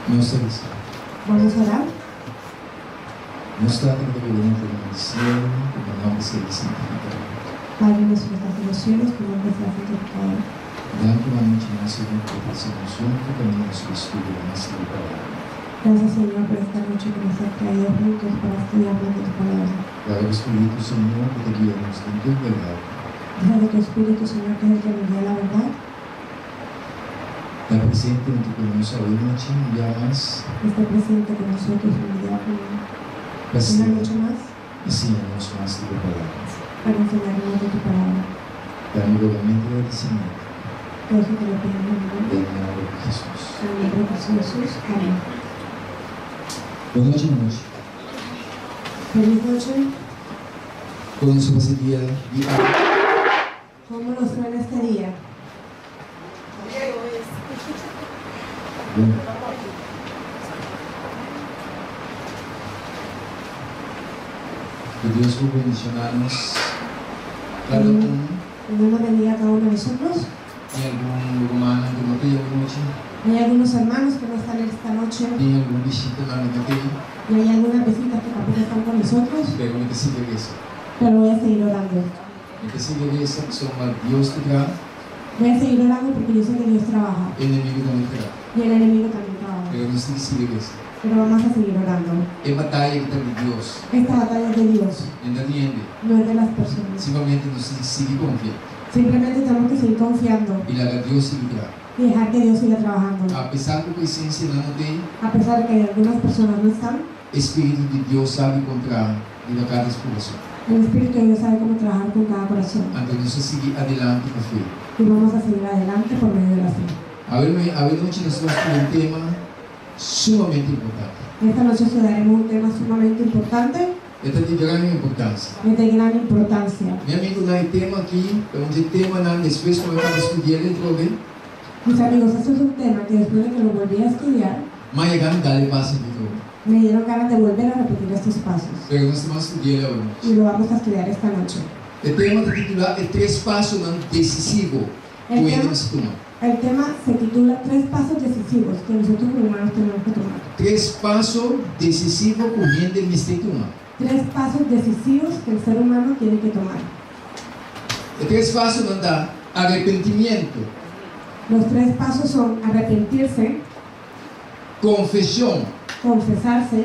Nos avisa. Vamos a orar. Nos trata de que venimos del cielo, que tu nombre sea santificado. Padre nuestro que estás en los cielos, tu nombre sea santificado. Dando una noche más según tu presunción, tu camino es estudio de nuestra palabra. Gracias, Señor, por esta noche que nos has traído juntos para estudiar de tu palabra. Dado el Espíritu, Señor, que te guíanos en tu verdad. Deja de tu Espíritu, Señor, que es el que nos guía la verdad. Está presente en tu conoce hoy noche, un día más. Esté presente con nosotros un día, una noche más, Enséñanos más de tu palabra. para enseñarnos de tu palabra. Dame nuevamente el discernimiento. Todo eso te lo pedimos en el En nombre el nombre de Jesús. de Jesús. Amén. Buenas noches, hermanos. Feliz noche. ¿Cómo nos va ese día? ¿Cómo nos fue en este día? Bueno. Que Dios nos bendicionarnos cada uno. Que Dios nos bendiga a cada uno de nosotros. ¿Hay algún hermano que no te llama noche? Hay algunos hermanos que no están esta noche ¿Hay algún visita en la noche? y hay algunas visitas que tampoco están con nosotros, Pero me te sigue eso. pero voy a seguir orando. Me te sigue eso, son mal Dios te da, Voy a seguir orando porque yo sé que Dios trabaja el enemigo no me da. y el enemigo también trabaja. Pero no sigue eso. Pero vamos a seguir orando. Es batalla que está de Dios. Esta batalla es de Dios, ¿Entiende? no es de las personas. Simplemente nos sigue confiando. Simplemente tenemos que seguir confiando Y la que Dios seguirá. y dejar que Dios siga trabajando. A pesar de la presencia de la noche, A pesar de que algunas personas no están, Espíritu de Dios sabe encontrar y la cada corazón. el Espíritu de Dios sabe cómo trabajar con cada corazón. Antes no se sigue adelante con fe. Y vamos a seguir adelante por medio de la fe. A ver, noche nosotros con un tema sumamente importante. Esta noche estudiaremos un tema sumamente importante, Esta es de gran importancia. es de gran importancia. Mi amigo, no hay tema aquí, pero un tema después cuando vamos a estudiar el drogue, Mis amigos, esto es un tema que después de que lo volví a estudiar, más llegan darle paso de drogue. me dieron ganas de volver a repetir estos pasos. Pero no estamos estudiando ahora. Y lo vamos a estudiar esta noche. El tema de titular es 3 pasos decisivos que El tema, debemos tomar. el tema se titula 3 pasos decisivos que nosotros como humanos tenemos que tomar. 3 pasos decisivos que debemos tomar. 3 pasos decisivos que el ser humano tiene que tomar. El 3 pasos nos da arrepentimiento, Los 3 pasos son arrepentirse, confesión confesarse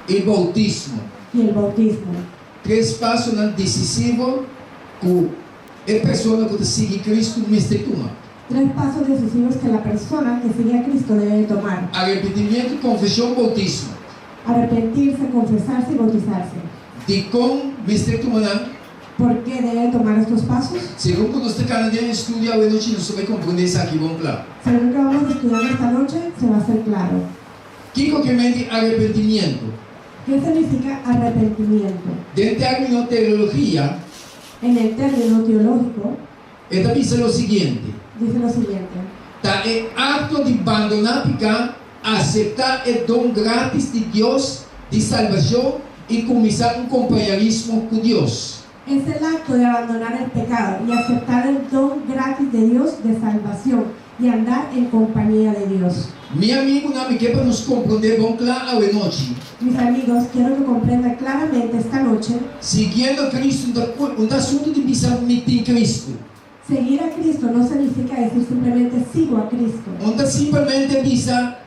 y bautismo. y el bautismo. 3 pasos decisivos que la persona que sigue Cristo debe tomar. 3 pasos decisivos que la persona que sigue a Cristo debe tomar. Arrepentimiento, confesión, bautismo. Arrepentirse, confesarse y bautizarse. De cómo debe tomar. ¿Por qué debe tomar estos pasos? Según cuando usted cada día estudia hoy noche, no se va a comprender eso aquí, vamos claro. Según que vamos a estudiar esta noche, se va a hacer claro. ¿Qué es lo que mente arrepentimiento? ¿Qué significa arrepentimiento? Del término teología, En el término teológico, esta dice lo siguiente: dice lo siguiente: está el acto de abandonar pecado, aceptar el don gratis de Dios de salvación y comenzar un compañerismo con Dios. es el acto de abandonar el pecado y aceptar el don gratis de Dios de salvación y andar en compañía de Dios. Mi amigo, no me queda para nos comprender, vamos claro hoy noche. Mis amigos, quiero que comprendan claramente esta noche, Siguiendo a Cristo, un asunto de pisar en Cristo. seguir a Cristo no significa decir simplemente sigo a Cristo. Onde simplesmente pisa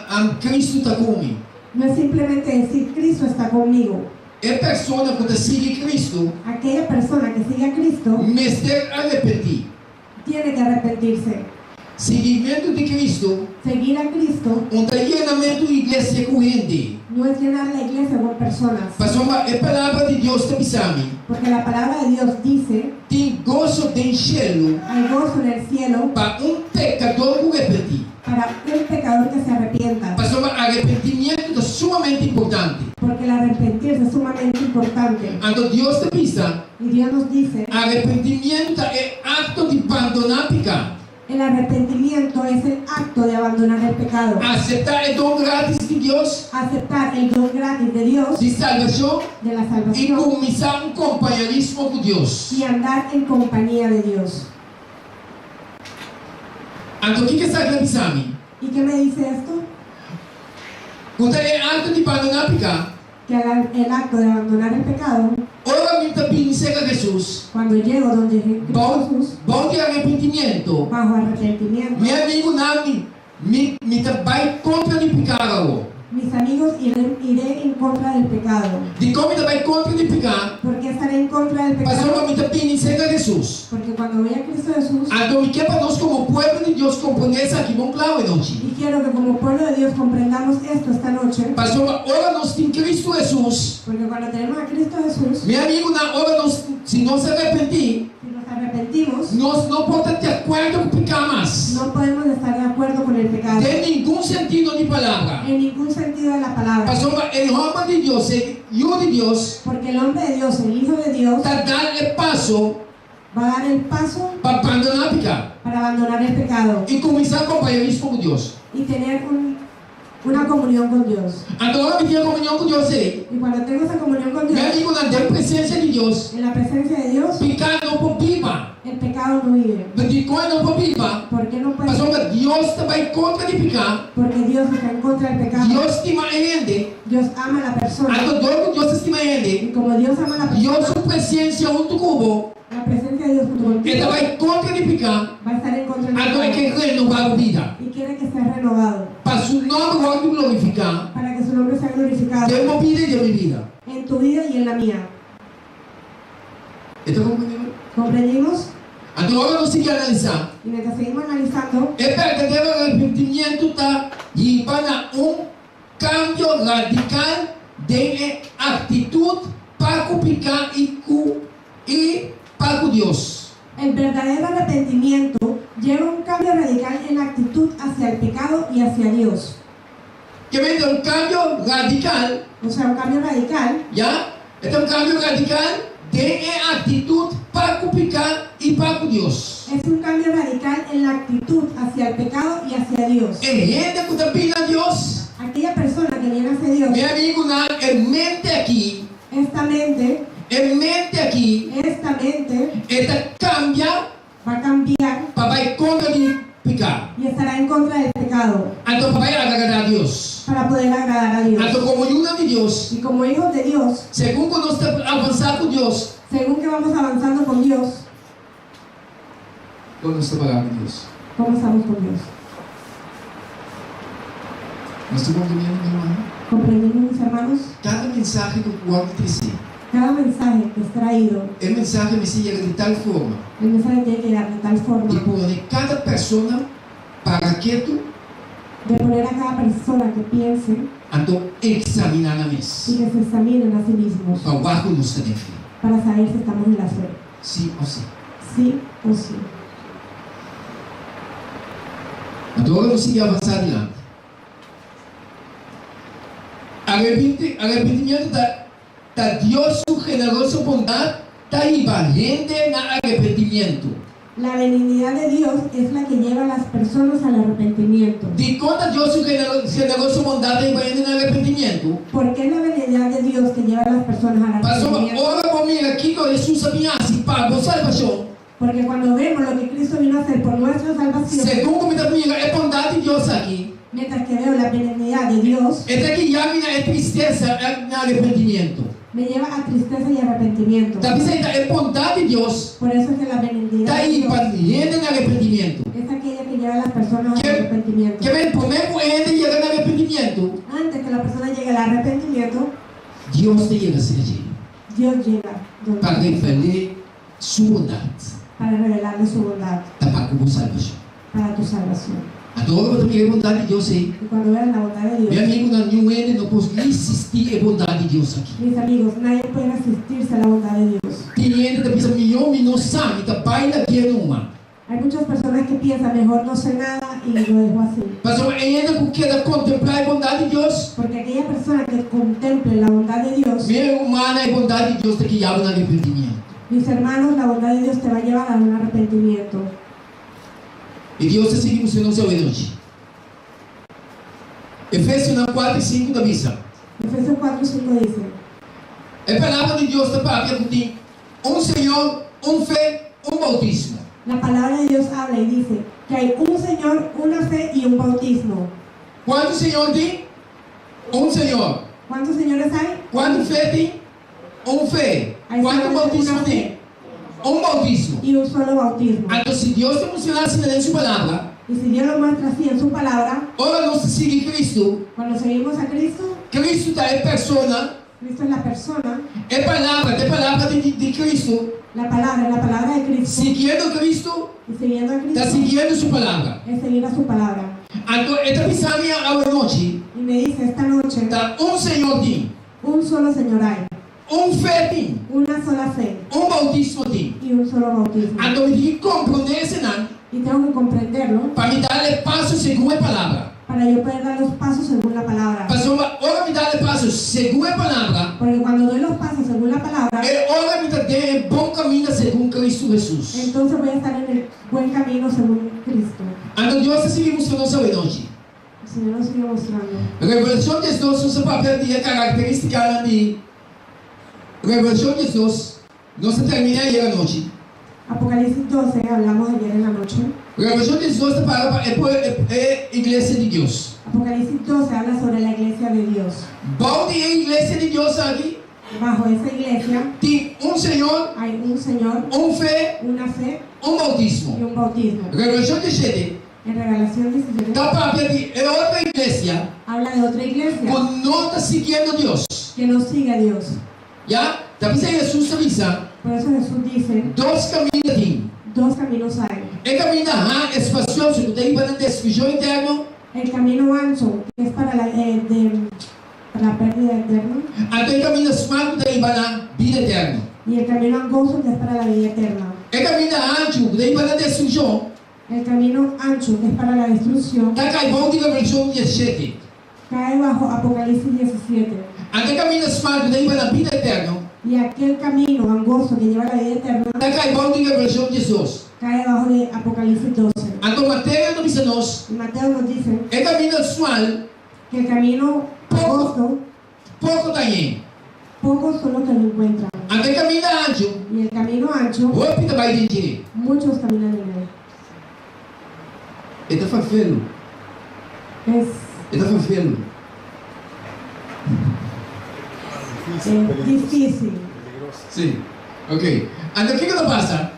a Cristo está comigo. No es simplemente decir Cristo está conmigo. É pessoa que sigue Cristo, Aquella persona que sigue a Cristo mas deve arrepender. tiene que arrepentirse. Seguimento de Cristo, Seguir a Cristo onde llenamento igreja corrente. no es llenar la iglesia con personas, Pastor, a palavra de Deus te pisame. porque la palabra de Dios dice: Tem gozo de cielo hay gozo en el cielo para pecador que arrepende. para un pecador que se arrepienta, Pastor, arrependimento é sumamente importante. porque el arrepentirse es sumamente importante. Quando Deus te pisa, Y Dios nos dice: arrependimento é acto de abandonar pecado. el arrepentimiento es el acto de abandonar el pecado, Aceptar o dom grátis de Deus aceptar el don gratis de Dios de salvação de la e salvación começar um companheirismo com Deus. y andar en compañía de Dios. Então, o que está aqui, Pisami? ¿Y qué me dice esto? Kung tayo acto di abandonar pecado, que el acto de abandonar el pecado, ora minta pinse a Jesús, cuando llego donde Cristo Jesús, bom de arrepentimiento, bajo arrepentimiento, meu amigo nami, me vai contra de pecado. mis amigos iré en contra del pecado. De como me vai contra de pecado, ¿Por qué estaré en contra del pastor pecado? me pinse a Jesús. Porque cuando voy a Cristo Jesús, Então, me quer para nós como pueblo de Deus compreender isso aqui, bom claro, não? y quiero que como pueblo de Dios comprendamos esto esta noche, Pastor, ora nós tem Cristo Jesus. porque cuando tenemos a Cristo Jesús, Meu amigo, na hora nós, se nós se arrepentir, si nos arrepentimos, nós não podemos ter acordo com pecar mais. no podemos estar de acuerdo con el pecado, Tem nenhum sentido de palavra. en ningún sentido de la palabra. Pastor, el homem de Deus, el Hijo de Deus, Porque el hombre de Dios, el Hijo de Dios, está dando o passo va a dar el paso para abandonar o pecado para abandonar el pecado e começar a companheirismo com Deus. y tener una comunión con Dios. Então, agora me tenha comunhão com Deus aí. Y cuando tengo esa comunión con Meu Dios, amigo, na presença de Deus, en la presencia de Dios, pecado não pode viva. el pecado no vive. Bitcoin não pode viva. ¿Por qué no puede? Pastor, Deus vai contra de pecado. Porque Dios está en contra del pecado. Deus estima ele. Dios ama a la persona. Então, Deus estima ele. Y como Dios ama a la Deus, persona, sua presença junto com la presencia de Dios junto ele contigo vai contra de pecado. va a estar en contra del Então, é pecado. que renovar a vida. Y quiere que sea renovado Para su nome agora glorificar. para que su nombre sea glorificado Deu uma vida de minha vida. en tu vida y en la mía. Então, compreendeu? ¿Comprendimos? Então, agora nós temos que analisar. Y mientras seguimos analizando, É verdadeiro arrependimento está llevando a cambio radical de atitude para o pecado e para o Deus. el verdadero arrepentimiento lleva un cambio radical en la actitud hacia el pecado y hacia Dios. Que vem de cambio radical, O sea, un cambio radical já? Então, cambio radical de atitude para o pecado e para o Deus. es un cambio radical en la actitud hacia el pecado y hacia Dios. É gente que está pedindo a Deus. Aquella persona que viene hacia Dios, Meu amigo, mente aqui, esta mente esta cambia va a cambiar para vai contra de pecado. y estará en contra del pecado Então, para vai agradar a Deus. para poder agradar a Dios. Então, como ajuda de Deus, Y como hijos de Dios, segundo que nós estamos avançando com Deus, según que vamos avanzando con Dios, quando nós estamos pagando Deus. ¿cómo estamos con Dios? Nós estamos compreendendo, meu irmão? ¿Comprendimos, mis hermanos? Cada mensagem que eu amo trazer, Cada mensaje que es traído, é mensagem que chega de tal forma el mensaje tiene que llegar de tal forma de poner cada pessoa para quieto, de poner a cada persona que piense então examinar a y vez. que se examinen a sí mismos Para o barco nos defende. para saber si estamos en la fe, Sim ou sim. sí o sí. Agora nós seguimos avançar adiante. Arrependimento da Deus, sua generosa bondade, está aí valente no arrependimento. La benignidad de Dios es la que lleva a las personas al arrepentimiento. De conta Deus, sua generosa bondade, está valente no arrependimento. ¿Por qué es la benignidad de Dios que lleva a las personas al Pastor, arrepentimiento? ora comigo aqui que Jesus sabia assim para a salvação. Porque cuando vemos lo que Cristo vino a hacer por nuestra salvación, Segundo me está comigo, é bondade de Deus aqui. mientras que veo la benignidad de Dios, É que já me é tristeza no arrependimento. me lleva a tristeza y arrepentimiento. Está dizendo, é bondade de Deus. Por eso es que la benignidad Está de aí Dios valente no arrependimento. es aquella que lleva a las personas ¿Qué? al arrepentimiento. Que vem primeiro ele chega no arrependimento. Antes que la persona llegue al arrepentimiento, Deus te chega a ser allí Dios llega donde para revelar sua bondade, para revelarle su bondad para como salvação. para tu salvación. Adoro também a bondade de Deus aí. Y cuando veas la bondad de Meu Dios, amigo, na nenhum ele não pode resistir a bondade de Deus aqui. mis amigos, nadie puede resistirse a la bondad de Dios. Tem gente que pensa, melhor me não sabe, tá baila aqui numa. Hay muchas personas que piensan, mejor no sé nada y lo dejo así. Mas ainda que quer contemplar a bondade de Deus, Porque aquella persona que contemple la bondad de Dios, meu humano, a bondade de Deus tem que llevar no arrependimento. mis hermanos, la bondad de Dios te va a llevar a un arrepentimiento. E Deus está seguindo você não se ouve hoje. Efésios 4 e 5 da missa. Efesios 4:5 dice: A palavra de Deus está para que tem Senhor, fé, bautismo. La palabra de Dios habla y dice que hay un Señor, una fe y un bautismo. Quanto Senhor tem? Un Señor. ¿Cuántos señores hay? ¿Cuánto fe tem? Un fe. Hay ¿Cuánto solamente bautismo una tem? fe Un bautismo. y un solo bautismo. Entonces, si Dios te funciona así en su palabra, Y si Dios lo muestra así en su palabra, ahora no se sigue Cristo. cuando seguimos a Cristo, Cristo es persona, Cristo es la persona, es palabra de Cristo. la palabra de Cristo. Siguiendo Cristo, Y siguiendo a está Cristo siguiendo su palabra. es seguir a su palabra. Entonces, esta pisania ahora noche, Y me dice, esta noche, está un Señor tem, un solo Señor hay, un fe tem, una sola fe un bautismo tem. y un solo bautismo. Entonces, hay que comprender ese nan Y tengo que comprenderlo para me darle paso según la palabra. para yo poder dar los pasos según la palabra. Pastor, ahora me darle paso según la palabra. Porque cuando doy los pasos según la palabra, Ahora me darle buen camino según Cristo Jesús. entonces voy a estar en el buen camino según Cristo. Entonces, Dios te sigue mostrando esa noche. El Señor nos sigue mostrando. Revelación de Dios es un papel de característica de Revelación de Dios. No se termina ayer anoche. Apocalipsis 12, hablamos ayer en la noche. Revelación de Dios es iglesia de Dios. Apocalipsis 12 habla sobre la iglesia de Dios. ¿Dónde hay iglesia de Dios aquí? Bajo esa iglesia Tiene un Señor, hay un Señor, un fe, una fe un y bautismo. un bautismo. Revelación de 7 En Revelación 17 está papel de otra iglesia habla de otra iglesia que no está siguiendo a Dios. que no sigue a Dios. ¿Ya? También Jesús avisa, Por eso Jesús dice, dos caminos tiene. dos caminos hay. El camino espacioso que está para la destrucción interna. El camino ancho, que es para la pérdida eterna, Até el camino smart que está para la vida eterna. y el camino angosto, que es para la vida eterna. El camino ancho que está para la destrucción. El camino ancho, que es para la destrucción, Está caibón de la versión 17. cae bajo Apocalipsis 17. Até el camino smart que está para la vida eterna. Y aquel camino angosto que lleva a la vida eterna Está caibón de la versión 18. cae bajo de Apocalipsis 12. Entonces, Mateo nos dice, Y Mateo nos dice el camino smart, que el camino angosto, poco también. pocos son los que lo encuentran. Até el camino ancho, Y el camino ancho, rápido va a ir. muchos caminan en él. Está fafelo. Es difícil. Sí. Ok. Entonces, ¿qué pasa?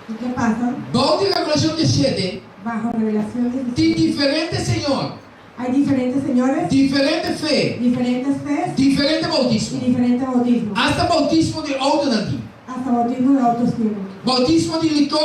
¿Y qué pasa? Donde la Revelación 17 Bajo Revelación 17 tiene diferente Señor, hay diferentes señores, diferente fe, diferentes fes diferente y bautismo. diferentes bautismos. Hasta bautismo de Odonati, Hasta bautismo de otros tiempos. bautismo de licor,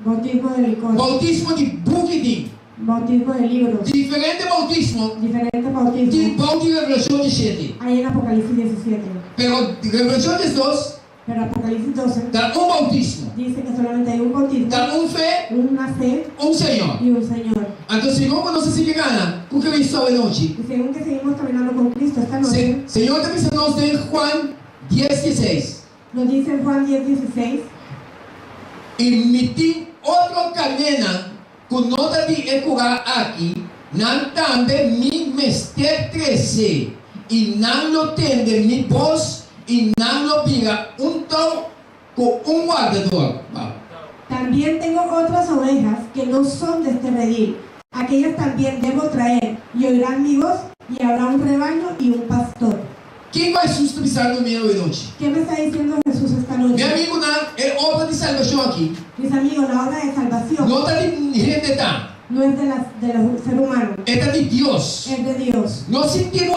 Bautismo de licor. bautismo de buque, Bautismo de libros. diferente bautismo Diferentes de bautismos. bautismo de Revelación 17. Hay en Apocalipsis 17. Pero Revelación 2 Pero Apocalipsis 12 da un bautismo, dice que solamente hay un bautismo, da un fe, una fe un Señor. y un Señor. Entonces, ¿cómo no se sigue gana? ¿Con qué Cristo de noche? Y según que seguimos caminando con Cristo esta noche, Señor te dice en Juan 10:16. nos dice en Juan 10:16, E me tem outro cadena com nota de ecurar aqui, não também me mester crescer, e não lo tende mi voz, e não lo pira tão com guardador. también tengo otras ovejas que no son de este redil. Aquellas también debo traer, y oirán mi voz, y habrá un rebaño y un pastor. Quem vai sustentar no meio da noite? ¿Qué me está diciendo Jesús esta noche? Meu amigo, é obra de salvação aqui. Mis amigos, la obra de salvación Não está de gente, tá? no es del ser humano, É de Deus. es de Dios. Nós sentimos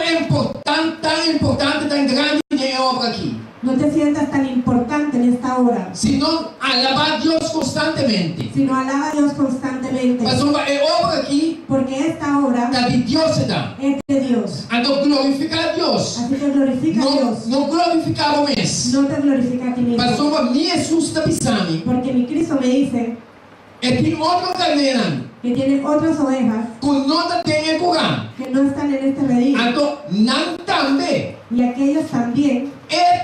tão importante, tão grande a obra aqui. No te sientas tan importante en esta hora, Senão, alabar a Deus constantemente. sino alaba a Dios constantemente, Mas é obra aqui porque esta obra da de Deus se dá. es de Dios. Então glorificar a Deus. Así que glorifica a Não, Dios, não glorificar o mês. no te glorifica a ti mismo. Pastor, minha Jesus está pisando. Porque mi Cristo me dice E tem outra carneira. que tiene otras ovejas Com nota tem curar. que no están en este redil, Então, não também. y aquellos también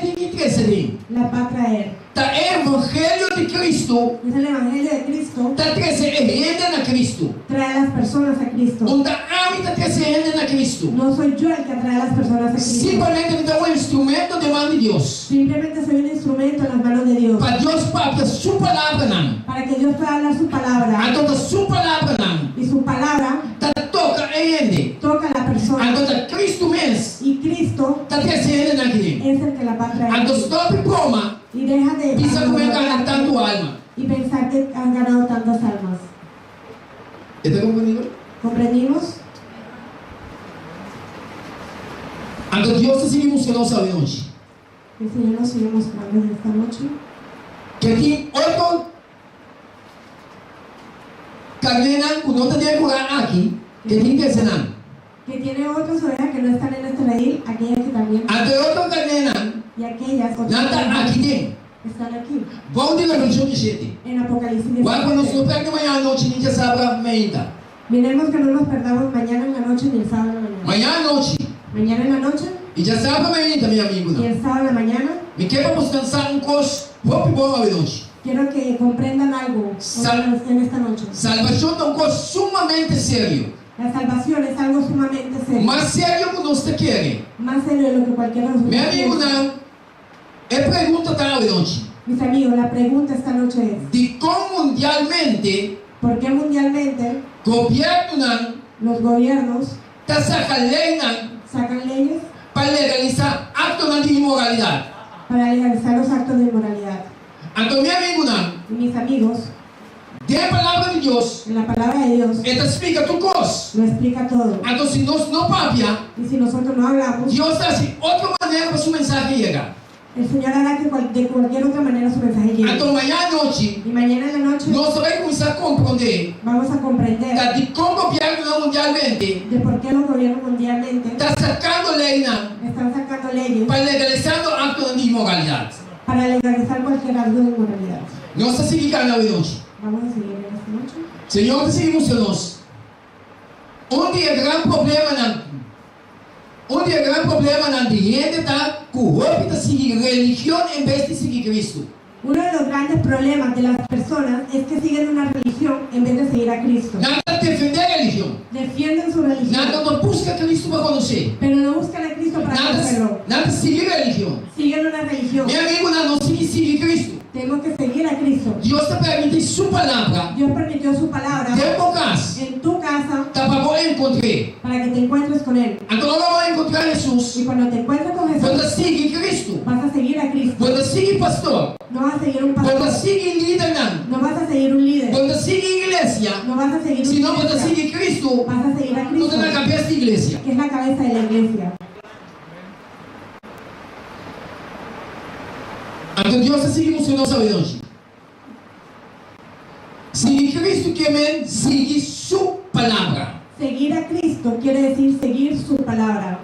Tem que crescer. las va a traer. Tá Evangelho de Cristo. Es el Evangelio de Cristo, Tá crescendo na Cristo. trae a las personas a Cristo. Onde a mim está crescendo na Cristo. No soy yo el que atrae a las personas a Cristo. Simplesmente me dá instrumento de mão de Deus. Simplemente soy un instrumento en las manos de Dios, Para Deus, para sua palavra, não. para que Dios pueda hablar su palabra, Então, sua palavra, não. y su palabra Tá toca em ele. toca a la persona, Então, Cristo mesmo. Cristo está trazendo naquele. es el que la va a traer. Ando stop proma, Y deja de pisa como é ganar tanto alma. y pensar que han ganado tantas almas. ¿Está comprendido? ¿Comprendimos? Ando Deus te sigue mostrando sabe hoje. El Señor nos sigue mostrando en esta noche Que tem outro carnena que não tem curar aqui, que tem que ensinar. que tiene otras ovejas que no están en este redil, aquellas que también Ando outro carnena, y aquellas otras nada ovejas aqui tem. están aquí Vão de la religião de gente. en Apocalipsis Quando nos 17. pega amanhã à noite, ninguém sabe a menta. Miremos que no nos perdamos mañana en la noche ni el sábado en la mañana. Amanhã à noite. Mañana en la noche E já sabe a menta, meu amigo. y Não. el sábado en la mañana. Me quer para descansar coisa, roupa boa à noite. Quiero que comprendan algo en esta noche. Salvação é coisa sumamente sério. La salvación es algo sumamente serio. Mais sério que nós te querem. Más serio de lo que cualquiera de nosotros Meu amigo, piensa. não. É pergunta da noite. Mis amigos, la pregunta esta noche es: De como mundialmente, ¿por qué mundialmente governo não los gobiernos está sacando lei não sacan leyes para legalizar atos de imoralidade? para legalizar los actos de inmoralidad? Então, meu amigo, não. Y mis amigos, De a palavra de Deus, en la palabra de Dios ela explica tu coisa. lo explica todo. Então, se nós não papia, Y si nosotros no hablamos, Deus está assim, outra maneira para sua mensagem chegar. el Señor hará que de cualquier otra manera su mensaje llegue. Então, amanhã à noite, Y mañana en la noche nós vamos começar a compreender vamos a comprender de como o governo mundialmente de por qué los gobiernos mundialmente está sacando lei não están sacando leyes para legalizar atos de imoralidade. para legalizar cualquier acto de inmoralidad. Nós estamos seguindo a noite. Vamos a seguir en esta noche. Senhor, te seguimos nós. Onde é grande problema não? Onde é grande problema não? De gente está corrupta, seguir religião em vez de seguir Cristo. Uno de los grandes problemas de las personas es que siguen una religión en vez de seguir a Cristo. Nada defender a religião. Defienden su religión, Nada não busca Cristo para conhecer. pero no buscan a Cristo para conocerlo. Nada seguir a religião. Siguen una religión. Meu amigo, não seguir Cristo. Tenemos que seguir a Cristo. Deus te permite sua palavra. Dios permitió su palabra Dentro da casa. en tu casa Tá para eu encontrar. para que te encuentres con Él. Então eu vou encontrar Jesus. Y cuando te encuentres con Quando Jesús, seguir Cristo. vas a seguir a Cristo. Quando seguir pastor. No vas a seguir un Quando pastor. seguir líder não. No vas a seguir un líder. Quando seguir igreja. No vas a seguir Se não una quando iglesia. seguir Cristo. Vas a seguir a Não Cristo, tem na cabeça da igreja. que es la cabeza de la iglesia. Então Deus está seguindo o nosso hoje. Seguir Cristo que é seguir sua palavra. Seguir a Cristo quiere decir seguir su palabra.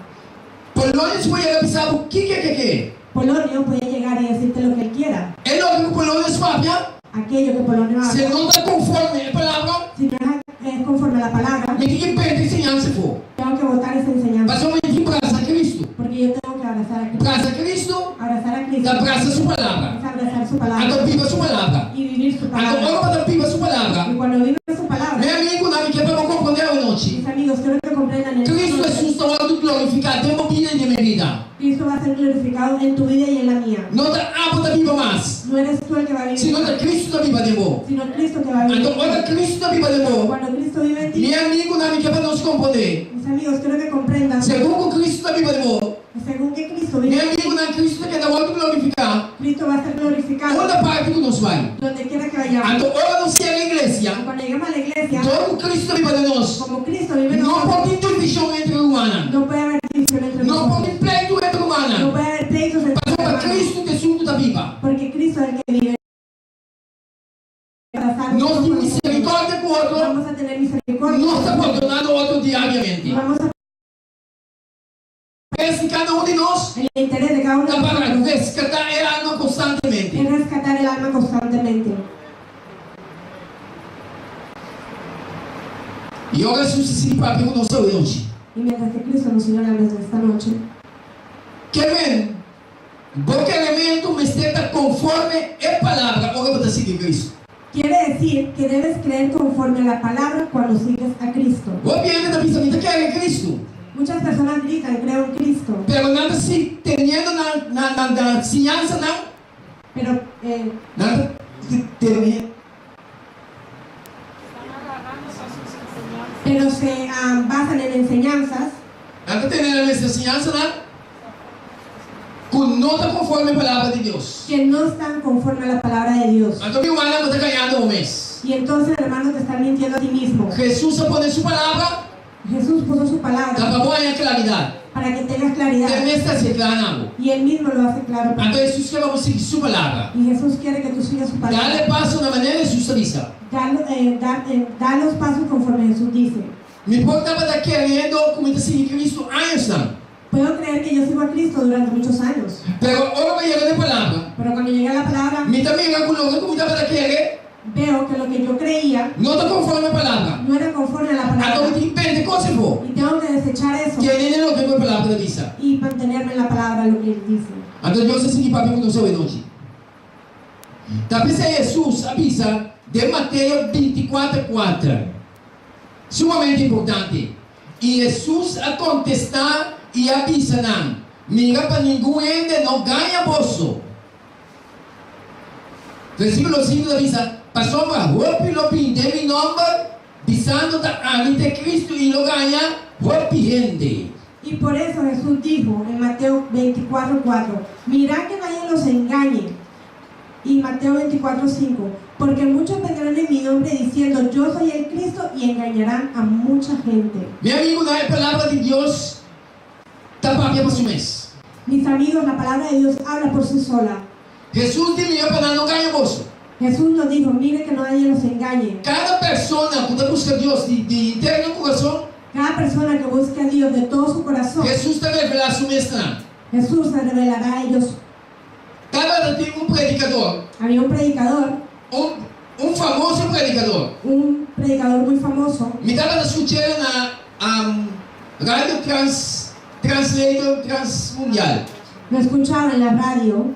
Polônia foi a pensar o que é. Polonio puede llegar y decirte lo que él quiera. É lógico que Polônia é papia. Aquello que Polonio Se habla, não está conforme a palavra, si no es conforme a la palabra, me que perde ensinança for. tengo que votar esa enseñanza. Mas somente abraça Cristo. Porque yo tengo que abrazar a Cristo. Abraça Cristo, Abrazar a Cristo abraça sua palavra. es abrazar su palabra Então viva sua palavra. y vivir su Então palabra. ora para viva sua palavra. Y cuando vives su palabra, Meu amigo, não me quer para compreender a noite. mis amigos, quiero que comprendan esto. Cristo Jesus está sendo glorificado em vida de minha vida. Cristo va a ser glorificado en tu vida y en la mía. Não está apto a viva mais. No eres tú el que va a vivir, Sino está Cristo na viva de vós. sino Cristo que va a vivir. Então ora Cristo na viva de vós. Cuando Cristo vive en ti, Meu amigo, não me quer para nos compreender. mis amigos, quiero que comprendan, Segundo Cristo na viva de vós. según que Cristo vive Meu en ti, amigo, não Cristo que não vai glorificar. Cristo va a ser glorificado Toda parte que nos vai. donde quiera que vayamos. Então ora não se a Y igreja. cuando lleguemos a la iglesia, Todo Cristo na viva de nós. como Cristo vive en Não nosotros, pode ter divisão entre humanos. no puede haber división entre Não nosotros. pode pleito entre No humanos. puede haber pleitos entre Mas para hermanos, Cristo que junto da viva. porque Cristo es el que vive. Nós temos misericórdia com o outro. Vamos a tener misericordia. Nós abandonando o outro Y diariamente. vamos a Esse cada um de nós el interés de cada uno de está para nosotros resgatar a alma constantemente. es rescatar el alma constantemente. E ora Jesus se papel com nosso hoje. Y mientras que Cristo nos señala desde esta noche, Que ven, porque elemento me está conforme a palavra, ora para seguir Cristo. quiere decir que debes creer conforme a la palabra cuando sigues a Cristo. O ambiente da pensamento que é Cristo. Muchas personas gritan, creo en Cristo, Pero nada se teniendo na ensinança não. pero Nada se teniendo. se basan en enseñanzas, Nada teniendo essa ensinança não. que no está conforme a la palabra de Dios. que no están conforme a la palabra de Dios. Entonces mi hermana me está callando un mes. Y entonces, hermano, te están mintiendo a ti mismo. Jesús se pone su palabra, Jesús puso su la palabra palabra hay claridad. para que tengas claridad. Él me está declarando. Y Él mismo lo hace claro. para ti. Entonces Jesús que vamos a seguir su palabra. Y Jesús quiere que tú sigas su palabra. Dale paso de una manera Jesús avisa. Da los pasos conforme Jesús dice. Me importaba estar queriendo como está seguir Cristo años não. Puedo creer que yo sigo a Cristo durante muchos años. Pero ahora me llega de palabra. Pero cuando llegué a la palabra, Me também é como estava a querer. veo que lo que yo creía Não está conforme a palabra. no era conforme a la palabra. Então tem perde coisa for. Y tengo que desechar eso Querendo não tem a palavra da visa. y mantenerme en la palabra, lo que Él dice. Então Deus seguir para mim com o seu noite. Talvez Jesus avisa de Mateus 24:4. Sumamente importante. E Jesus a contestar e avisa não. Mira para ninguém não ganha bolso. Versículo 5 avisa. Passou para roupa e lo pinde mi nome, visando a de Cristo y lo ganha roupa gente. Y por eso Jesús dijo en Mateo 24:4, mirad que nadie los engañe. Y Mateo 24:5, porque muchos vendrán en mi nombre diciendo, yo soy el Cristo, y engañarán a mucha gente. Mi amigo, la palabra de Dios está para su mes. Mis amigos, la palabra de Dios habla por sí sola. Jesús dijo para no ganhar bolso. Jesús nos dijo, mire que nadie los engañe. Cada persona que busca a Dios de interno corazón, Cada persona que busque a Dios de todo su corazón, Jesús te revela su mestra. Jesús se revelará a ellos. Cada tem predicador, Había un predicador, famoso predicador. un predicador muy famoso. Me estava escutando na rádio translator transmundial. Lo escuchaba en la radio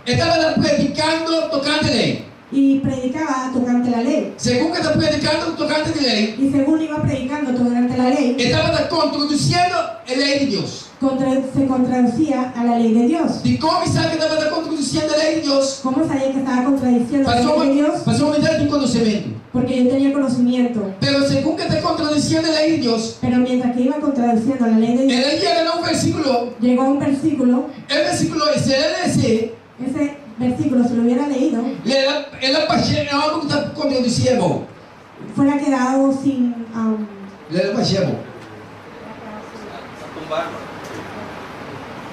Estava predicando tocante lei. y predicaba tocante la ley. Segundo que está predicando tocante de lei, Y según iba predicando tocante la ley, estava contradicindo a lei de Deus. se contradecía a la ley de Dios. De como sabe que estava contradicindo a lei de Deus? ¿Cómo sabía que estaba contradiciendo la ley de Dios? Passou uma idade de conhecimento. Porque yo tenía conocimiento. Pero segundo que está contradicindo a lei de Deus, Pero mientras que iba contradiciendo la lei de Dios, ele chega num versículo. llegó a un versículo. O versículo, se ele ler, Ese versículo, si lo hubiera leído, ela é algo que está contradicindo. fuera quedado sin... Ela é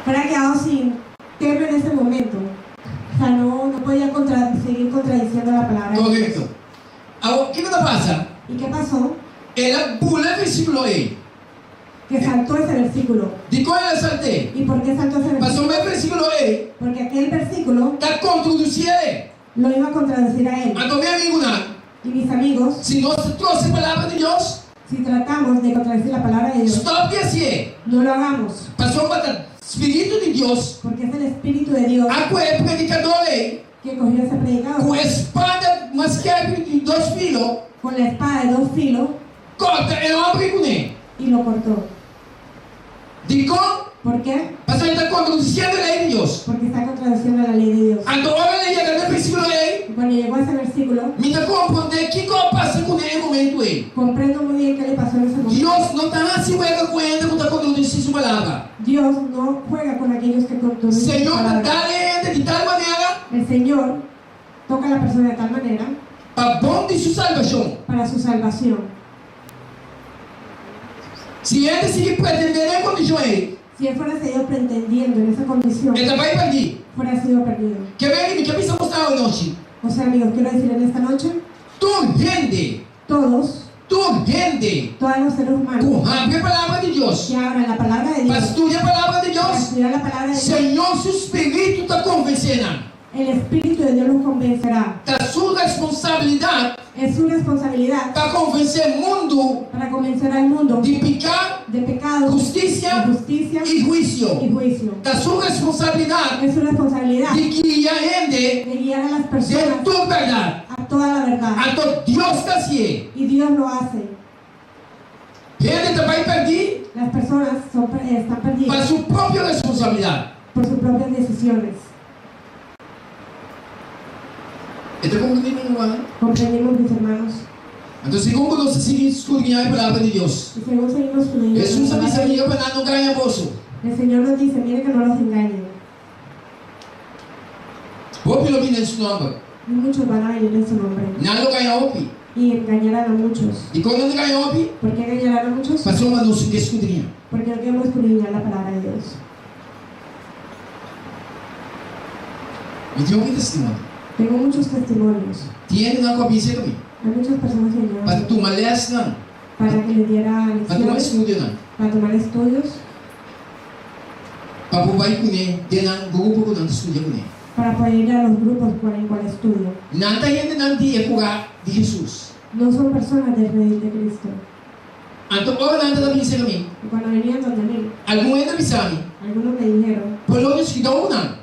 fuera quedado sin tema en ese momento. O sea, no podía seguir contradiciendo la palabra de Dios. correto. O que passa? ¿Y qué pasó? Ela pula o versículo aí. Que saltó ese versículo. De qual ela saltei? ¿Y por qué saltó ese Passou versículo? o versículo aí. Porque aquel versículo Está contradicindo ele. lo iba a contradecir a él. Então, meu amigo, não. Y mis amigos, Se nós trouxe a palavra de Deus, si tratamos de contradecir la palabra de Dios, stop assim. no lo hagamos. Passou para o Espírito de Deus. Porque es el Espíritu de Dios A qual é predicador aí. que cogió ese predicador Com a espada, mas quebra de 2 filos. con la espada de 2 filos Corta, é uma briga com ele. y lo cortó. De como? ¿Por qué? Passou ele está contradicindo a lei de Deus. Porque está contradiciendo la lei de Dios. Então, olha ele chega no versículo aí. Y cuando llegó a ese versículo, Me dá compreender que passa com ele no momento aí. comprendo muy bien qué le pasó en ese momento. Deus não está se juega com ele, não está contradicindo sua palavra. Dios no juega con aquellos que contradicen su Senhor, palabra. dá de tal maneira El Señor toca a la persona de tal manera para bom de sua salvação. para su salvación. Se ele seguir pretendendo a condição aí, Si él fuera seguido pretendiendo en esa condición, ele vai perder. fuera sido perdido. Que vem, que precisa mostrar hoje noite. O sea, amigos, quiero decir en esta noche, Tu gente, todos los seres humanos com a palavra de Deus, que abran la palabra de para Dios, estudar a palavra de para Deus, estudiar la palabra de Dios, Senhor, seu Espírito está convencendo. el Espíritu de Dios los convencerá. Da sua responsabilidade Es su responsabilidad para convencer o mundo para convencer al mundo de pecado, de pecado, justiça de justicia e juízo. y juicio. Da sua responsabilidade Es su responsabilidad de guiar a gente de guiar a las de personas tua verdade. a toda la verdad. Então Deus está assim. Y Dios lo hace. Ele vai perder Las personas están para perdidas sua própria responsabilidade. por sus propias decisiones. Então, como diz meu irmão? Comprendimos, mis hermanos. Então, segundo nós seguimos escudriñar a palavra de Deus, Y según seguimos estudiando Jesus la avisa palabra, para não ganhar bolso. el Señor nos dice, mire que no los engañen. Hopi lo viene en su nombre. Y muchos van a venir en su nombre. Nalo kaya hopi. Y engañarán a muchos. Y cuando te kaya hopi, ¿Por qué engañarán a muchos? pasó una noche que escudriña. Porque no queremos escudriñar la palabra de Dios. Y tengo un testimonio. Tengo muchos testimonios. Tiene una copia de mí. Hay muchas personas que vinieron Para tu maleas no. para que les diera Para tu lecciones, estudio no. para tomar estudios, Para buhay ko ni, din ang grupo ko ng estudio ko ni. para poder ir a los grupos en cual estudio. Nantayin din ang di epura di Jesus. No son personas del redil de Cristo. Anto ko nanta na bisa kami. Y cuando venían donde mí, Algunos na bisa kami. algunos me dijeron, Polonius kita una.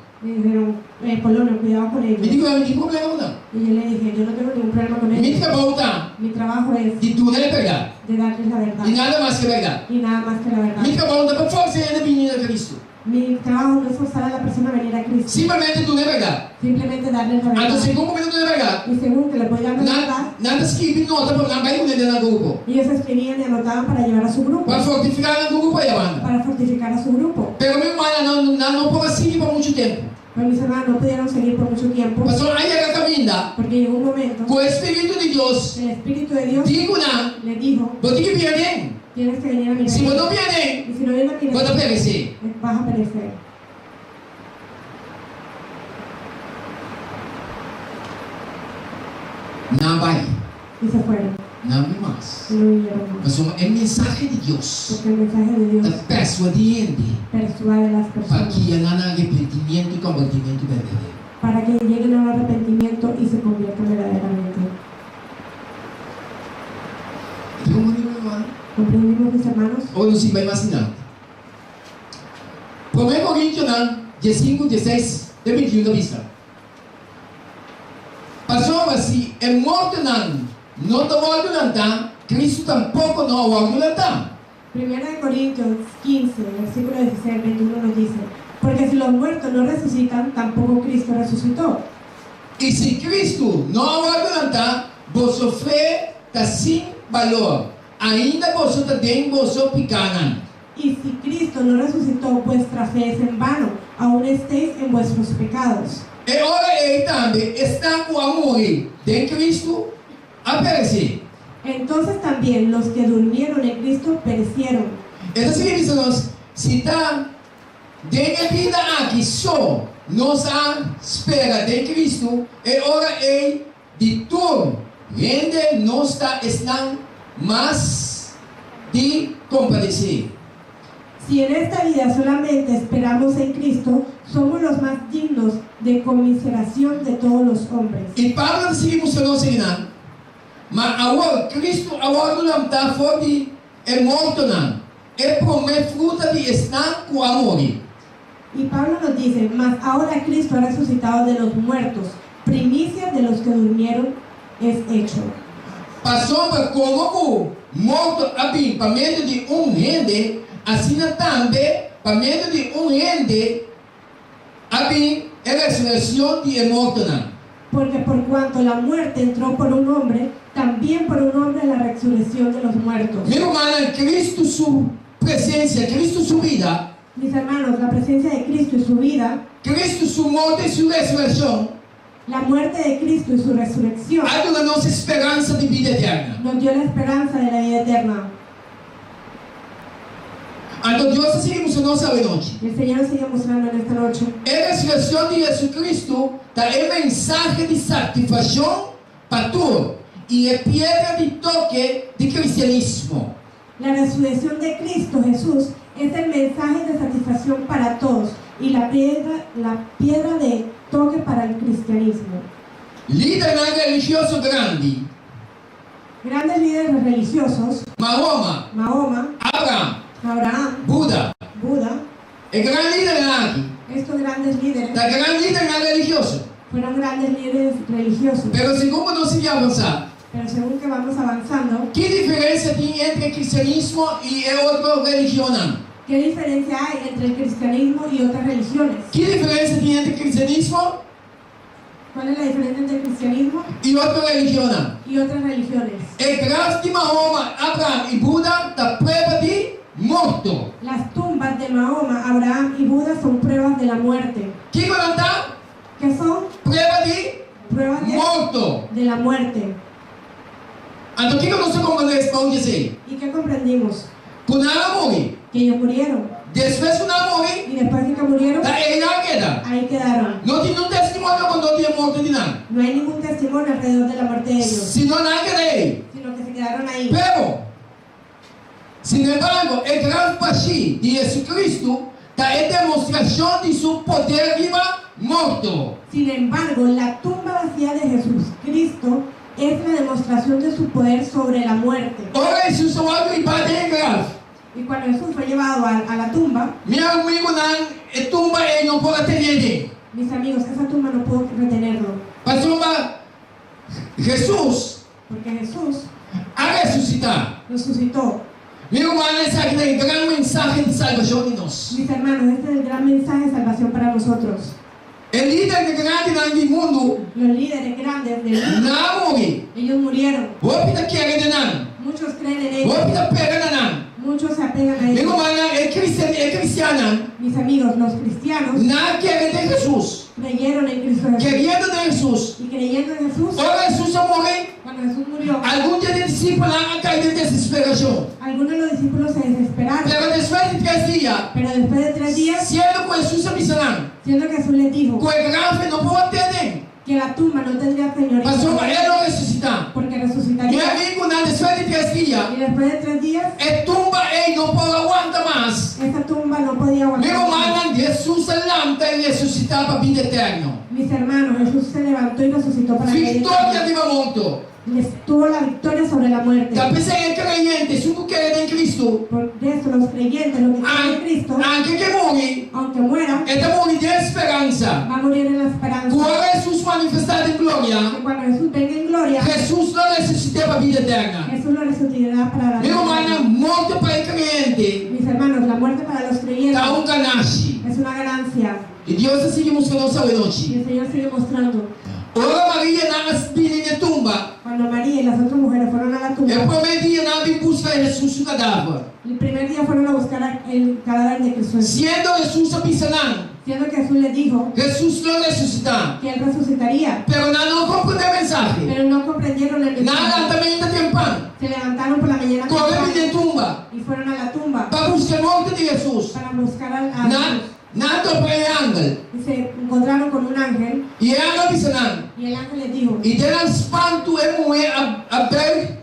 Polonio, cuidado con ellos. Hindi ko hindi problema una. Y yo le dije, yo no tengo ningún problema con Hindi ellos. ka bauta. Mi trabajo es Di tunay verdad. de darles la verdad. Di nada más que verdad. Y nada más que la verdad. Hindi ka bauta pa forza yan na binili na Cristo. Mi trabajo no es forzar a la persona a venir a Cristo. Simplemente tunay verdad. Simplemente darles la Anto verdad. se kung kumino tunay verdad. Y según que le voy dando la verdad, Nanta skipin nota pa lang kayo na grupo. ellos escribían y anotaban para llevar a su grupo, Para fortificar ang grupo pa yaman. para fortificar a su grupo. Pero mi hermana no puedo seguir por mucho tiempo. Pero mis hermanos no pudieron seguir por mucho tiempo, Pastor, ahí llega caminda. porque llegó un momento, Con el Espíritu de Dios, el Espíritu de Dios digo na, le dijo, no te vienen. tienes que venir a mi Si reino. no vienen, Y si no vienes a mi vas a reino, perecer. vas a perecer. Nabay, Y se fueron, nabay más. y no vinieron más. Pastor, el mensaje de Dios Porque el mensaje de Dios está persuadiendo persuade a las para personas que hagan arrepentimiento y convertimiento verdadero. para que lleguen al arrepentimiento y se conviertan verdaderamente. ¿Cómo digo, hermano? ¿Comprendimos, mis hermanos? O no se va a imaginar. 1 Corintios 15, 16, de 21 de vista. Pasó así, el muerto no te va a adelantar, Cristo tampoco no va a adelantar. 1 Corintios 15, versículo 16, 21 nos dice, porque si los muertos no resucitan, tampoco Cristo resucitó. Y si Cristo no va a adelantar, vuestra fe está sin valor. Ainda vosotros den vosotros picanan. Y si Cristo no resucitó, vuestra fe es en vano, aún estéis en vuestros pecados. E ora ele também está com a morrer de Cristo a perecer. Entonces también los que durmieron en Cristo perecieron. Então significa se está de vida aqui só nos espera de Cristo, e ora ele de tudo rende nos estão mais de compadecer. Si en esta vida solamente esperamos en Cristo, somos los más dignos de conmiseración de todos los hombres. E Pablo seguimos falando assim, mas agora Cristo agora não está fora de morto não. É promete fruta de estar com a morrer. Y Pablo nos dice, mas ahora Cristo ha resucitado de los muertos, primicia de los que durmieron es hecho. Passou para como morto abim, para meio de rende, assim também, para meio de rende, abim, é a ressurreição de morto não. Porque por cuanto la muerte entró por un hombre, también por un hombre la resurrección de los muertos. Meu irmão, Cristo sua presença, Cristo sua vida, Mis hermanos, la presencia de Cristo y su vida, Cristo sua morte e sua ressurreição, la muerte de Cristo y su resurrección, há uma nossa esperança de vida eterna. nos dio la esperanza de la vida eterna. Então Deus seguimos a nossa noite. El Señor nos sigue mostrando en esta noche. A ressurreição de Jesucristo está em mensagem de satisfação para todos e é pedra de toque de cristianismo. La resurrección de Cristo Jesús es el mensaje de satisfacción para todos y la piedra de toque para el cristianismo. Líder religioso grande, Grandes líderes religiosos, Mahoma, Abraham, Buda, Buda, é grande líder aqui, estos grandes líderes está grande líder religioso. fueron grandes líderes religiosos. Pero segundo não se avançar, Pero según que vamos avanzando, que diferença tem entre cristianismo e outra religião? ¿qué diferencia hay entre el cristianismo y otras religiones? Que diferença tem entre cristianismo ¿Cuál es la diferencia entre el cristianismo e outra religião? y otras religiones? É graça de Mahoma, Abraham e Buda está prova de morto. Las tumbas de Mahoma, Abraham y Buda son pruebas de la muerte. Que garanta? ¿Qué son? Prueba de Pruebas morto. de la muerte. Então, o que nós compreendemos para dizer? ¿Y qué comprendimos? Quando ela morre, Que ellos murieron. depois que ela morre, Y después de que murieron, ela queda. ahí quedaron. Não tem nenhum testemunho quando ela tinha morto de nada. No hay ningún testimonio alrededor de la muerte de ellos, Se não, ela queda aí. sino que se quedaron ahí. Pero, sin embargo, el gran Pashi de Jesucristo da demonstração de seu poder viva morto. Sin embargo, la tumba vacía de Jesucristo es la demostración de su poder sobre la muerte. Ora, Jesus olha e bate em grave. Y cuando Jesús fue llevado a la tumba, Meu amigo, na tumba ele não pode ter ninguém. mis amigos, esa tumba no pudo retenerlo, Pastor, Jesus porque Jesús a ressuscitar. resucitó. Meu irmão, essa aqui é a grande mensagem de salvação de nós. Mis hermanos, este es el gran mensaje de salvación para nosotros. O líder grande no mundo Los líderes grandes del mundo, não morre. ellos murieron. O que quer de não. Muchos creen en O ellos, que pega não. muchos se apegan a Meu ellos. irmão, é cristiano. Mis amigos, los cristianos Não quer de Jesus. creyeron en Cristo Jesús. Querendo de Jesus. Y creyendo en Jesús, Ora, Jesus morre. cuando Jesús murió, Algum dia de discípulos lá caiu de desesperação. algunos de los discípulos se desesperaron. Pero después de 3 días, Pero después de 3 días, sendo com Jesus avisando, siendo que Jesús les dijo com o grave não pode ter. que la tumba no tendría señoría, Pastor, ele não ressuscitar. porque Meu resucitaría. amigo, después de 3 días, Y después de 3 días, a tumba ele não pode aguentar mais. esa tumba no podía Meu aguantar. irmão, Jesus levanta e ressuscitar para a vida eterna. Mis hermanos, Jesús se levantó y resucitó para la vida Vitória eterna. de momento. Les tuvo la victoria sobre la muerte. Talvez é crente, se tu quer em Cristo, Por eso los creyentes, los que creen en Cristo, anche que morre, aunque muera, ele morre de esperança. va a morir en la esperanza. Quando Jesus manifestado em glória, Que cuando Jesús venga en gloria, Jesus não ressuscitou para a vida eterna. Jesús lo resucitará para la Meu vida irmão, eterna. morte para o crente Mis hermanos, la muerte para los creyentes dá ganache. es una ganancia. E Deus assim mostrou nossa Y noite. el Señor sigue mostrando. Ora, Maria na espinha de tumba. Cuando María y las otras mujeres fueron a la O tumba, primeiro dia na busca de Jesus o cadáver. el primer día fueron a buscar el cadáver de Jesús. Sendo Jesus apisanando, Siendo que Jesús les dijo Jesus não ressuscitar. que Él resucitaría, Pero não compreendeu a mensagem. pero no comprendieron el Nada mensaje. também está tempando. Se levantaron por la mañana Correndo temprano de tumba. y fueron a la tumba Para buscar a morte de Jesus. para buscar a Jesús. Nada para o ángel. Y se encontraron con un ángel E ela apisanando. y el ángel les dijo, E deram espanto e mulher a ver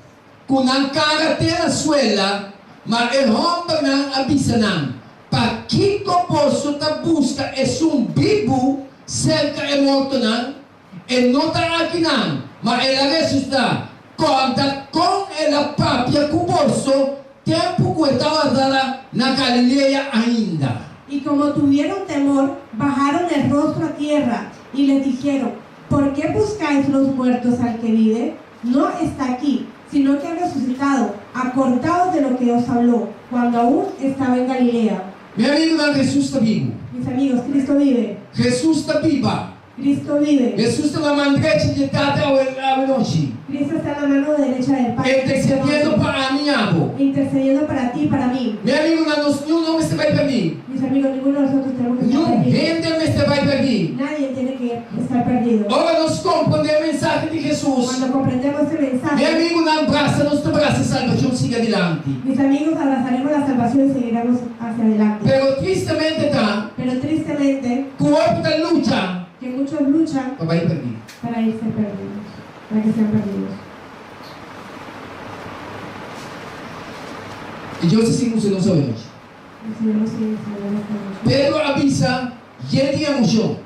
com a cara até a suela, mas o homem não abisanam. Para que eu posso estar busca é bibo cerca é morto não, e não está aqui não, mas ela ressuscita. Conta com ela própria com o bolso, tempo que estava dada na Galileia ainda. y como tuvieron temor, bajaron el rostro a tierra y les dijeron, ¿por qué buscáis los muertos al que vive? No está aquí, sino que ha resucitado. Acordaos de lo que os habló cuando aún estaba en Galilea. Meu amigo, não, Jesus está vivo. Mis amigos, Cristo vive. Jesus está viva. Cristo vive. Jesus está na mandrete de cada longe. Cristo está en la mano derecha del Padre. Intercediendo para mim, abo. Intercediendo para ti y para mí. Meu amigo, não você vai perder. Mis amigos, ninguno de nosotros tenemos que estar Não perdido. rende, você vai perder. Nadie tiene que estar perdido. Ora, nós compreendemos a mensagem de Jesus. Cuando comprendemos este Meu mensaje, amigo, não abraça, nos abraça a salvação, siga adiante. mis amigos, abrazaremos la salvación y seguiremos hacia adelante. Pero tristemente está, Pero tristemente, o corpo da luta, que muchos luchan vai perder. para irse perdidos, para que sean perdidos. E Deus assim nos não sabemos. El Señor nos sigue enseñando esta noche. Pedro avisa, gente de emoção.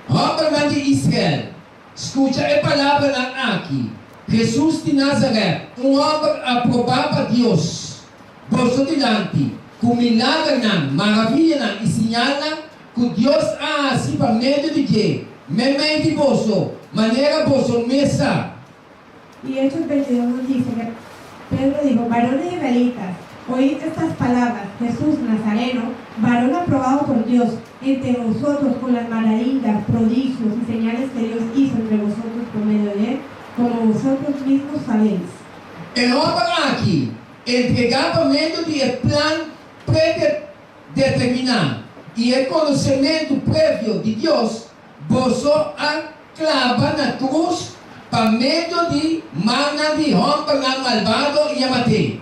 Homem de Israel, escuta a palavra aqui. Jesus de Nazaré, homem aprovado a Deus. Por delante, com milagre, maravilha e sinal que Deus assim para meio de que, mente vosso, maneira vosso mesa. Y Hechos 22 nos dice que Pedro dijo, varones israelitas, oíd estas palabras, Jesús Nazareno, varón aprobado por Dios, entre vosotros con las maravillas, prodigios y señales que Dios hizo entre vosotros por medio de él, como vosotros mismos sabéis. El homem aqui entregava meio de plano predeterminado. e o conhecimento prévio de Deus, você clava na cruz para meio de mana de rompa na malvado e a matei.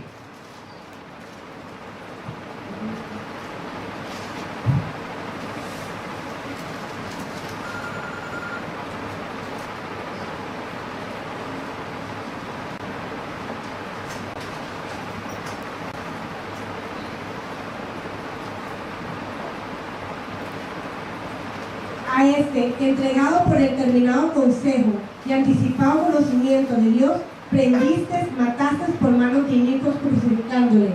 A este, entregado por el terminado consejo y anticipado conocimiento de Dios, prendiste, mataste por manos de inicuos crucificándole.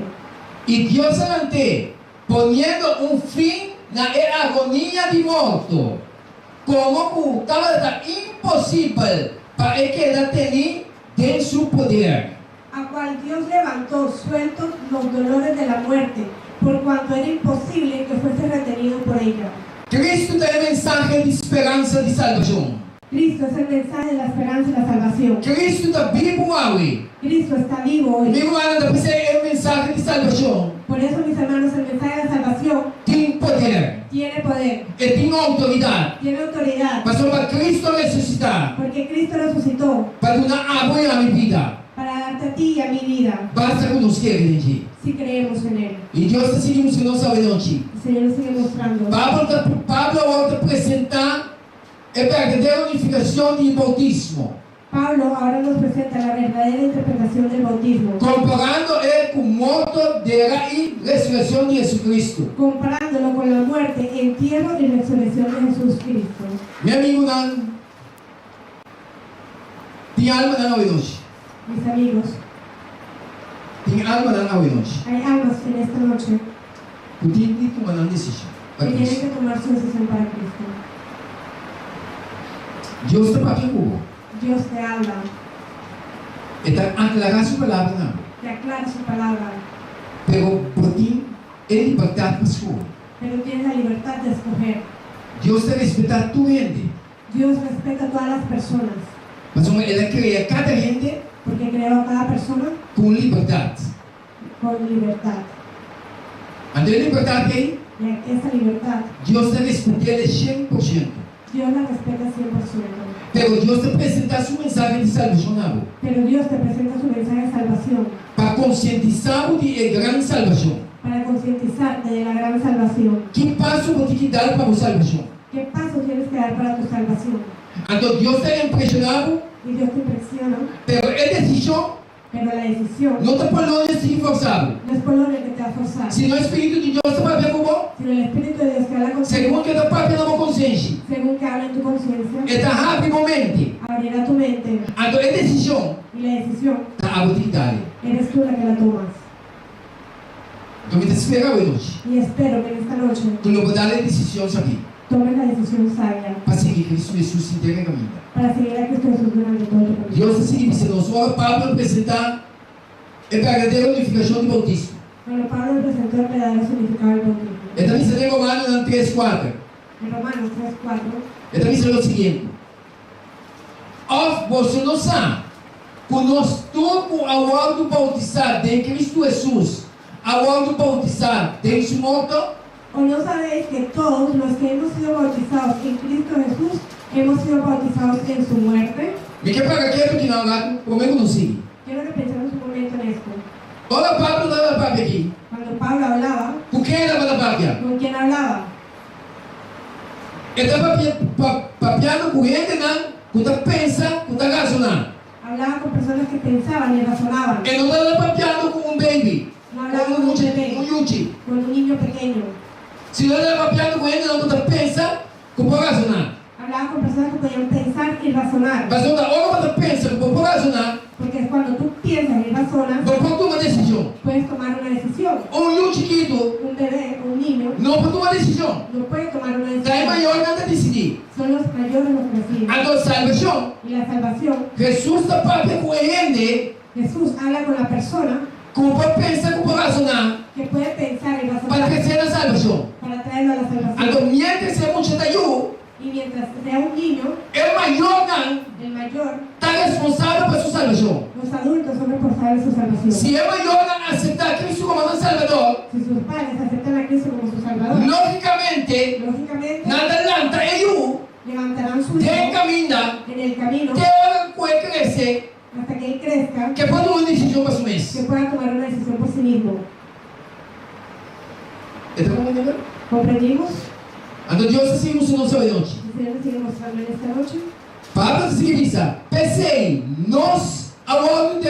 E Deus adelante, poniendo fim na agonia de morto, como estava impossível para que ela tenha de seu poder. A cual Dios levantó sueltos los dolores de la muerte, por cuanto era imposible que fuese retenido por ella. Cristo tem mensagem de esperança de salvação. Cristo es el mensaje de la esperanza y la salvación. Cristo está vivo hoje. Cristo está vivo hoy. Meu irmão, você é mensagem de salvação. Por eso, mis hermanos, el mensaje de la salvación Tem poder tiene poder, e tem autoridade. tiene autoridad, Mas para Cristo ressuscitar, porque Cristo resucitó para dar apoio à minha vida, para darte a ti y a mi vida, basta que nos queremos. si creemos en Él. E Deus está seguindo se não sabe onde. El Señor nos sigue mostrando. Pablo volta a apresentar a verdadeira unificação de bautismo, Pablo ahora nos presenta la verdadera interpretación del bautismo, comparando ele com morto dela e ressurreição de Jesus Cristo. comparándolo con la muerte, entierro y resurrección de Jesús Cristo. Meu amigo, não tem alma na hoje. Mis amigos, Tem alma na hoje. hay almas en esta noche Tu tem que tomar uma decisão que para tienen Cristo. que tomar su decisión para Cristo. Deus está para quem Dios te habla, está aclarar sua palavra, não. te aclara su palabra, Pero por ti é liberdade para sua. pero tienes la libertad de escoger. Deus te respeitar tu gente. Dios respeta a todas las personas, Mas ele cria cada gente porque creó a cada persona com liberdade. con libertad. Ante a liberdade aí, Y esa libertad, Deus te respeita ele 100%. Dios la respeta 100%. Pero Deus te apresenta sua mensagem de salvação Pero Dios te presenta su mensaje de salvación para conscientizar de grande salvação. para concientizarte de la gran salvación. Que passo você tem que dar para a salvação? ¿Qué paso tienes que dar para tu salvación? Então Deus está impressionado, Y Dios te impresiona, pero a decisão pero la decisión não está por longe de forçado. no es por lo que te va a forzar, Se o Espírito de Deus está para ver como, sino el Espíritu de Dios que habla contigo, segundo que está para ver na consciência, según que habla en tu conciencia, está rapidamente. abrirá tu mente Então a decisão y la decisión está a você dar. eres tú la que la tomas. Então me espera hoje. Y espero que en esta noche Tu não vou dar a decisão aqui tomes la decisión sabia para seguir Cristo Jesus inteira caminho. para seguir a Cristo Jesús durante todo tu camino. Deus está seguindo, se não só Pablo apresentar a verdadeira unificação de bautismo. Bueno, Pablo presentó el verdadero significado del bautismo. Ele também se lê em Romanos 3:4. En Romanos 3:4 Ele também se lê o seguinte: você não sabe que nós todos, ao hora do bautizar em Cristo Jesus, ao hora do bautizar em seu morto, ¿O no sabéis que todos los que hemos sido bautizados en Cristo Jesús hemos sido bautizados en su muerte? me quer para quieto que não gato, comigo não siga. Quiero que pensemos un momento en esto. Olha Pablo dá a Bíblia aqui. Cuando Pablo hablaba, Por que ele dá a Bíblia? ¿con quién hablaba? Ele está papiando com gente que está pensando, que está razonando. Hablaba con personas que pensaban y razonaban. Ele não está papiando com baby, No hablaba com con un bebé, yuchi. con un niño pequeño. Se ele está papiando com gente que está pensando, que pode razonar. Hablaba con personas que podían pensar y razonar. Mas quando a hora você pensa, que pode razonar, Porque cuando tú piensas y razonas, você pode tomar decisão. puedes tomar una decisión. Yuchi chiquito Un bebé o un niño não pode tomar decisão. no puede tomar una Já é decisión. maior que anda decidir. Son los mayores los que deciden. A tua salvação, Y la salvación, Jesus está papiando com gente Jesús habla con la persona que pode pensar, que pode razonar, que puede pensar y para razonar crescer na salvação. para traerlo a la salvación. Então, mientras você não está aí, Y mientras sea un niño, el mayor nan el mayor, está responsable por su salvación. los adultos son responsables de su salvación. Si el mayor nan acepta a Cristo como nuestro Salvador, Si sus padres aceptan a Cristo como su Salvador, lógicamente, lógicamente nada adelanta ellos, levantarán su te hijo camina, en el camino te ahora puede crecer, hasta que él crezca, que puede tomar una decisión para su que mes. pueda tomar una decisión por sí mismo. ¿Está comprendiendo? ¿Comprendimos? Entonces Dios así nos não sabe de onde. El Señor nos sigue mostrando en esta noche. Palavra seguinte, pensei, nós agora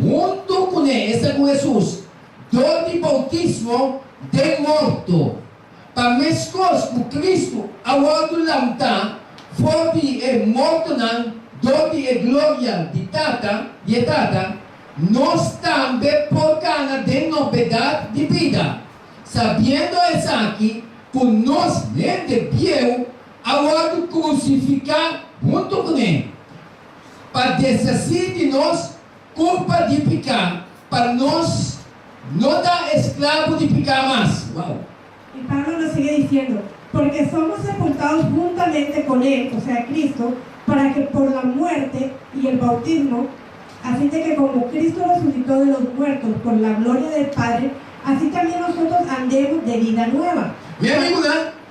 junto com ele, esta com Jesus, donde bautismo de morto, para mescos com Cristo, agora lantar, forte e morto não, donde é glória de tata, nós também por causa de novidade de vida, sabendo isso aqui, por nós gente viu, agora crucificar junto com ele, para desistir de nós, culpa de pecar, para nós não dar escravo de pecar mais. Uau! Y Pablo nos sigue diciendo, porque somos sepultados juntamente con él, o sea, Cristo, para que por la muerte y el bautismo, así de que como Cristo resucitó de los muertos por la gloria del Padre, así también nosotros andemos de vida nueva. Mi amigo, ¿no?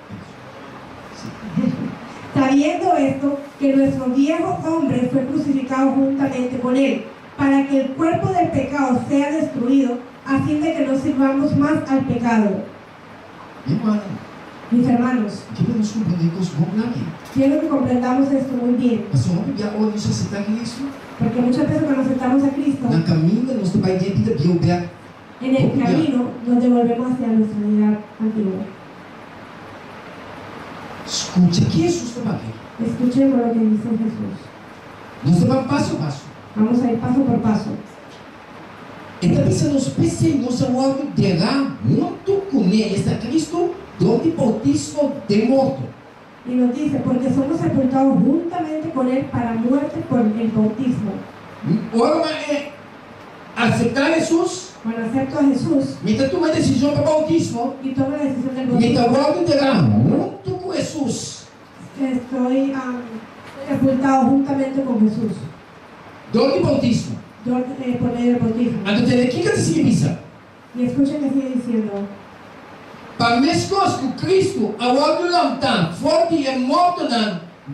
Sabiendo esto, que nuestro viejo hombre fue crucificado juntamente con él, para que el cuerpo del pecado sea destruido, a fin de que no sirvamos más al pecado. Irmão, Mis hermanos, que podemos compreender com os bons aqui. quiero que comprendamos esto muy bien, Mas vamos pegar olha isso, aceitar Cristo. porque muchas veces cuando aceptamos a Cristo, Na caminho, nós vai ter vida bíblica. en el camino nos devolvemos hacia nuestra vida antigua. Escute aqui, Jesus está aqui. Escuchemos lo que dice Jesús. Nós vamos passo a passo. Vamos a ir paso por paso. Então, pensando, nós agora terá junto com ele, está Cristo, donde bautismo de morto. Y nos dice, porque somos sepultados juntamente con él para muerte por el bautismo. Ora, aceitar Jesus, Cuando acepto a Jesús então toma decisão para bautismo, y tomo la decisión del então bautismo, agora terá junto com Jesus, estoy sepultado juntamente con Jesús. donde bautismo. Yo, por medio del bautismo. Então, tem aqui que te significa. Y escuchen que sigue diciendo, Para mescos com Cristo, agora lantar, forte e morto,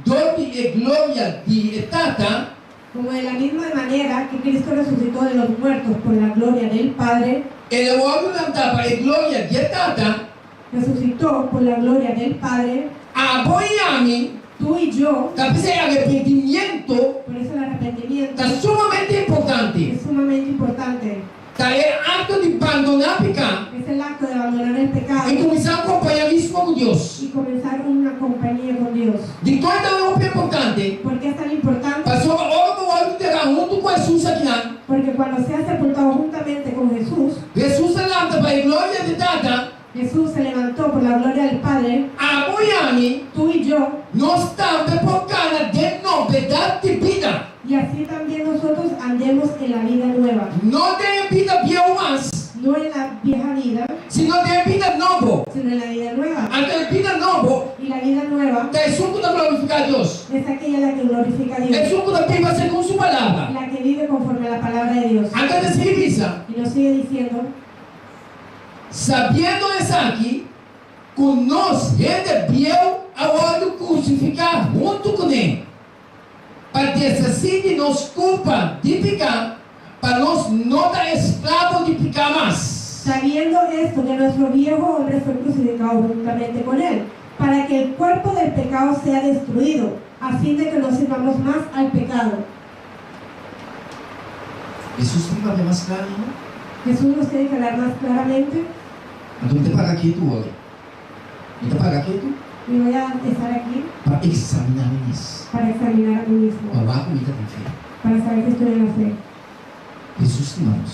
donde é glória de etata, como de la misma manera que Cristo resucitó de los muertos por la gloria del Padre, ele agora lantar para a glória de etata, resucitó por la gloria del Padre, apoiame, tú y yo, talvez é arrependimento, por eso el arrepentimiento está sumamente importante. es sumamente importante. Tá, é acto de abandonar pecar Es el acto de abandonar el pecado e começar a companheirismo com Deus. y comenzar una compañía con Dios. De todo é importante. ¿Por qué es tan importante? Pastor, agora terá junto com Jesus aqui, né? Porque cuando seas sepultado juntamente con Jesús, Jesus levanta para a glória de etata, Jesús se levantó por la gloria del Padre, apoiame, tú y yo, nós também por causa de novidade de vida. y así también nosotros andemos en la vida nueva. Não tem vida vieja mais, No en la vieja vida, sino tem vida nova. sino en la vida nueva. A vida nova Y la vida nueva é suco da glorificar a Deus. es aquella la que glorifica a É Dios, suco da viva segundo sua palavra. la que vive conforme a la palabra de Dios. Então, significa, Y nos sigue diciendo, sabendo isso aqui, que nós recebeu a hora de crucificar junto com ele, para desistir de nos culpa de pecar, para nós não dar escravo de pecar mais. sabiendo esto, que nuestro viejo hombre fue crucificado juntamente con él, para que el cuerpo del pecado sea destruido, a fin de que no sirvamos más al pecado. Jesus tem para mais claro, não? Jesús nos tiene que hablar más claramente, Então, te paga aqui tu olho. Te paga aqui tu y voy a estar aquí para examinar isso. para examinar a mí mismo, Para a comida de fé. para saber que estoy en la fe. Jesus te ama.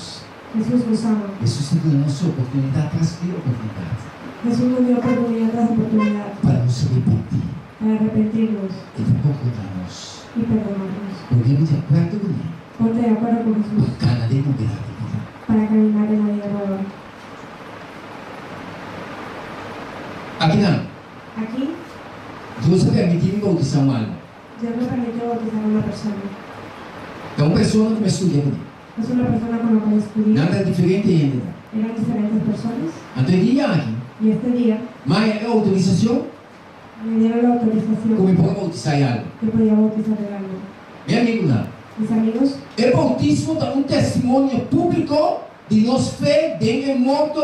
Jesús nos ama. Jesus te deu a nossa oportunidade tras de oportunidade Jesús nos dio oportunidad tras oportunidad para nos arrepender para arrepentirnos e de procurarmos. y perdonarnos. Podemos de acordo com ele. Ponte de acuerdo con Jesús Por cada de novidade de vida. para caminar en la vida nueva. Aqui não. Aquí, Deus permitiu bautizar um alma. Dios me permitió bautizar a una persona. É uma pessoa que me estudia. Es una persona con la cual estudié. Nada diferente ainda. Eran diferentes personas. Então, dia aqui. Y este día Mas a autorização, me dieron la autorización como pode bautizar algo. que podía bautizar el alma. Meu amigo, não. Mis amigos, O bautismo dá um testemunho público de nossa fé em morto,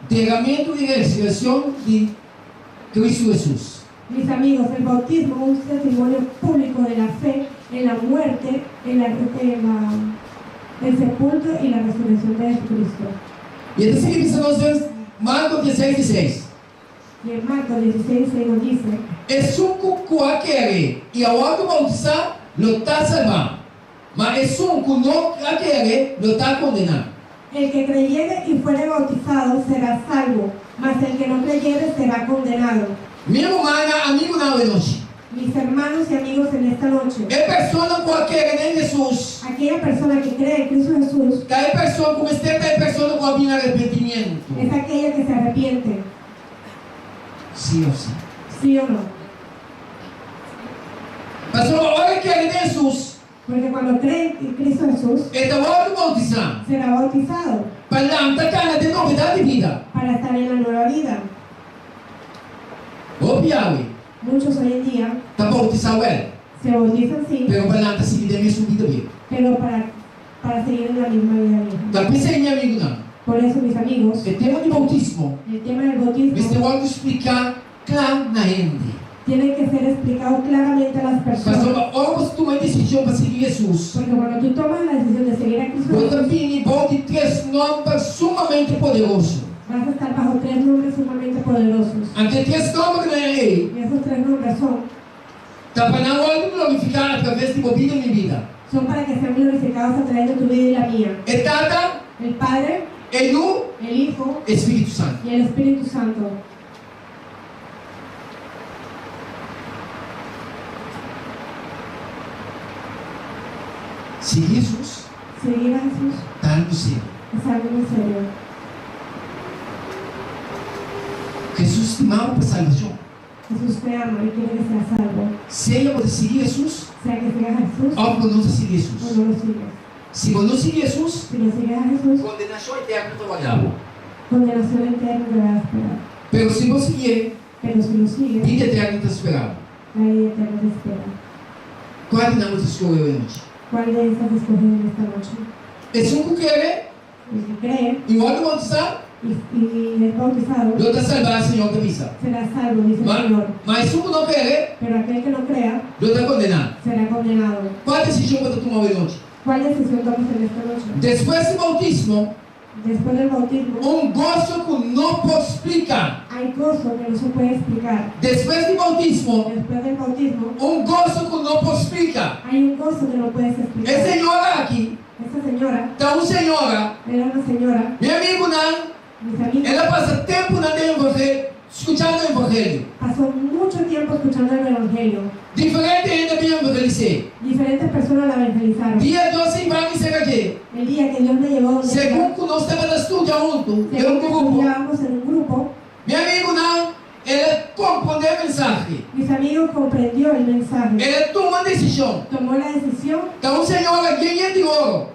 derramamento e ressurreição de Cristo Jesus. mis amigos, el bautismo es un testimonio público de la fe en la muerte, el sepulcro y la resurrección de Jesucristo. E então, se nós vemos Marcos 16:16. Y en Marcos 16:6 nos dice: É suco qualquer e ao outro bautizar, lo está salvando. Mas é suco não qualquer, lo está condenando. el que creyere y fuere bautizado será salvo, mas el que no creyere será condenado. Meu irmão, amigo na noite. Mis hermanos y amigos, en esta noche, É pessoa qualquer em Jesus. aquella persona que cree en Cristo Jesús Cada pessoa como este, cada pessoa com algum arrependimento. es aquella que se arrepiente, Sim ou sim. ¿sí o no? Pastor, olha que é de Jesus. Porque cuando cree en Cristo Jesús, Então, outro bautizar. será bautizado Para lançar cara de novidade de vida. para estar en la nueva vida. O Piauí. Muchos hoy en día Está bautizado ele. se bautizan sí, Pero para lançar se vida mesmo vida vieja. pero para seguir en la misma vida vieja. Então, pensa em meu amigo não. Por eso, mis amigos, O tema de bautismo. el tema del Mas bautismo eu vou explicar claro na gente. tiene que ser explicado claramente a las Pastor, personas. ou você toma a decisão para seguir Jesus. Porque cuando tú tomas la decisión de seguir a Cristo Eu Jesús, também vou de três nomes sumamente poderosos. vas a estar bajo tres nombres sumamente poderosos. Ante três nomes que não é ele. Y esos tres nombres Está para não glorificar através de vida em minha vida. son para que sean glorificados a través de tu vida y la mía. É Tata, El Padre, é o el Hijo Espírito Santo. y el Espíritu Santo. Seguir Jesus Seguir a Jesús está no céu. es algo muy serio. Jesus te ama para salvação. Jesús te ama y quiere que seas salvo. Seja você seguir Jesus, Sea que sigas a Jesús ou por não seguir o Jesus. no lo sigues. Se você não seguir Jesus, Si no sigues a Jesús, condenação eterna trabalhava. condenación eterna te va a esperar. Pero se você seguir, Pero si lo sigues, vida eterna te esperava. la vida eterna te espera. Qual não você escolheu hoje? ¿Cuál de esas escoges en esta noche? É só que quer, El que cree e o outro bautizar, y es bautizado eu te salvar, Senhor, te avisa. será salvo, dice el Señor. Mas se não quer, Pero aquel que no crea eu te condenar. será condenado. Qual decisão você tomar hoje? ¿Cuál decisión tomas en esta noche? Depois do bautismo, Después del bautismo, gozo que não pode explicar. hay gozo que no se puede explicar. Depois do bautismo, Después del bautismo, gozo que não pode explicar. hay un gozo que no puedes explicar. É senhora aqui, Esta señora então senhora, era una señora, meu amigo não, mis amigos, ela passa tempo na evangelho, escutando o evangelho. pasó mucho tiempo escuchando el Evangelio. Diferente ainda bem evangelizar. Diferentes personas la evangelizaron. Dia 12 vai me ser aqui. El día que Dios me llevó donde ella, Segundo que nós estamos estudando junto, é según que grupo. estudiábamos en un grupo, Meu amigo não, ela compreendeu a mensagem. mis amigos comprendió el mensaje. Ela tomou a decisão. Tomó la decisión. Então, senhora, quem é de ouro?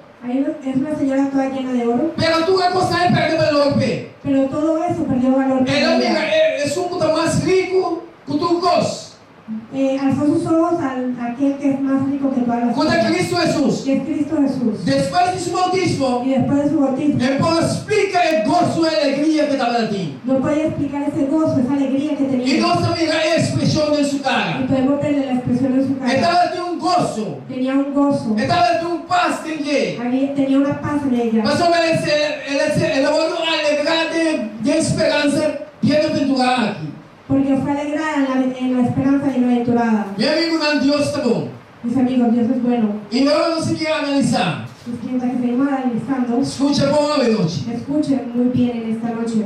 Es una señora toda llena de oro, Pero tu vai costar e perder valor, pé. pero todo eso perdió valor para Ela ella. é um puta mais rico que tu gosto. Alzó sus ojos al aquel que es más rico que todas las Quando é cosas, Cristo Jesus. que es Cristo Jesús. Depois de seu bautismo, Y después de su bautismo, ele pode explicar o gosto e a alegria que estava em ti. no podía explicar ese gozo, esa alegría que E tenía. nós também a expressão de sua Y cara. podemos verle la expresión en su cara. Estava de gozo. Tenía un gozo, Estava de paz em ti. tenía una paz en ella. Mas ela vai alegrar de esperança bem-aventurada aqui. Porque fue alegrada en la esperanza bienaventurada. Meu amigo, não, Deus está bom. Mis amigos, Dios es bueno. E eu não sei analisar. Mientras que seguimos analizando, Escucha boa noite. escuchen muy bien en esta noche.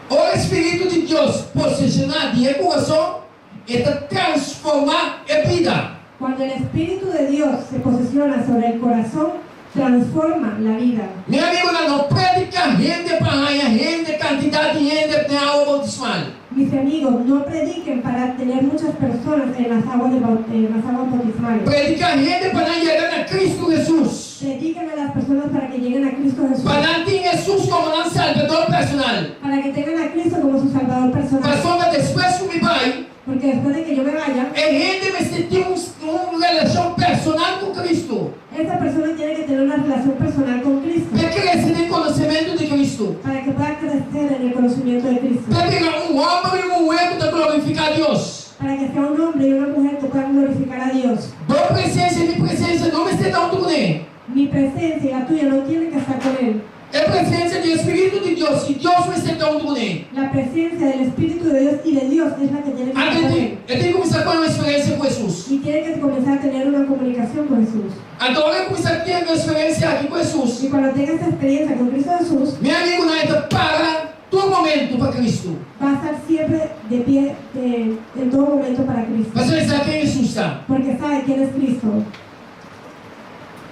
O Espírito de Deus posicionado de coração está transformar a vida. Cuando el Espíritu de Dios se posiciona sobre el corazón, transforma la vida. Meu amigo, não predica rende para ganhar, rende quantidade, rende tem algo bautismal. Mis amigos, no prediquen para tener muchas personas en las aguas bautismales. Predica a gente para llegar a Cristo Jesús. Prediquen a las personas para que lleguen a Cristo Jesús. Para tener Jesús como un salvador personal. Para que tengan a Cristo como su salvador personal. Pastor, después que me vai, Porque después de que yo me vaya, gente vai ter uma relação personal com Cristo. esa persona tiene que tener una relación personal con Cristo. Para crescer em conhecimento de Cristo. Para que pueda crecer en el conocimiento de Cristo. Para pegar homem e mulher para glorificar a Deus. Para que sea un hombre y una mujer que puedan glorificar a Dios. Tua presença e minha presença não vai ser tão grande. Mi presencia y la tuya no tienen que estar con Él. É a presença do Espírito de Deus e Deus vai ser tão grande. La presencia del Espíritu de Dios y de Dios es la que tiene que estar con Él. Eu tenho que começar com uma experiência com Jesus. Y tiene que comenzar a tener una comunicación con Jesús. Agora eu começar a ter uma experiência aqui com Jesus. Y cuando tenga esta experiencia con Cristo Jesús, Meu amigo, Naita, para todo momento para Cristo. va a estar siempre de pie en todo momento para Cristo. Você sabe quem Jesus está. Porque sabe quién es Cristo.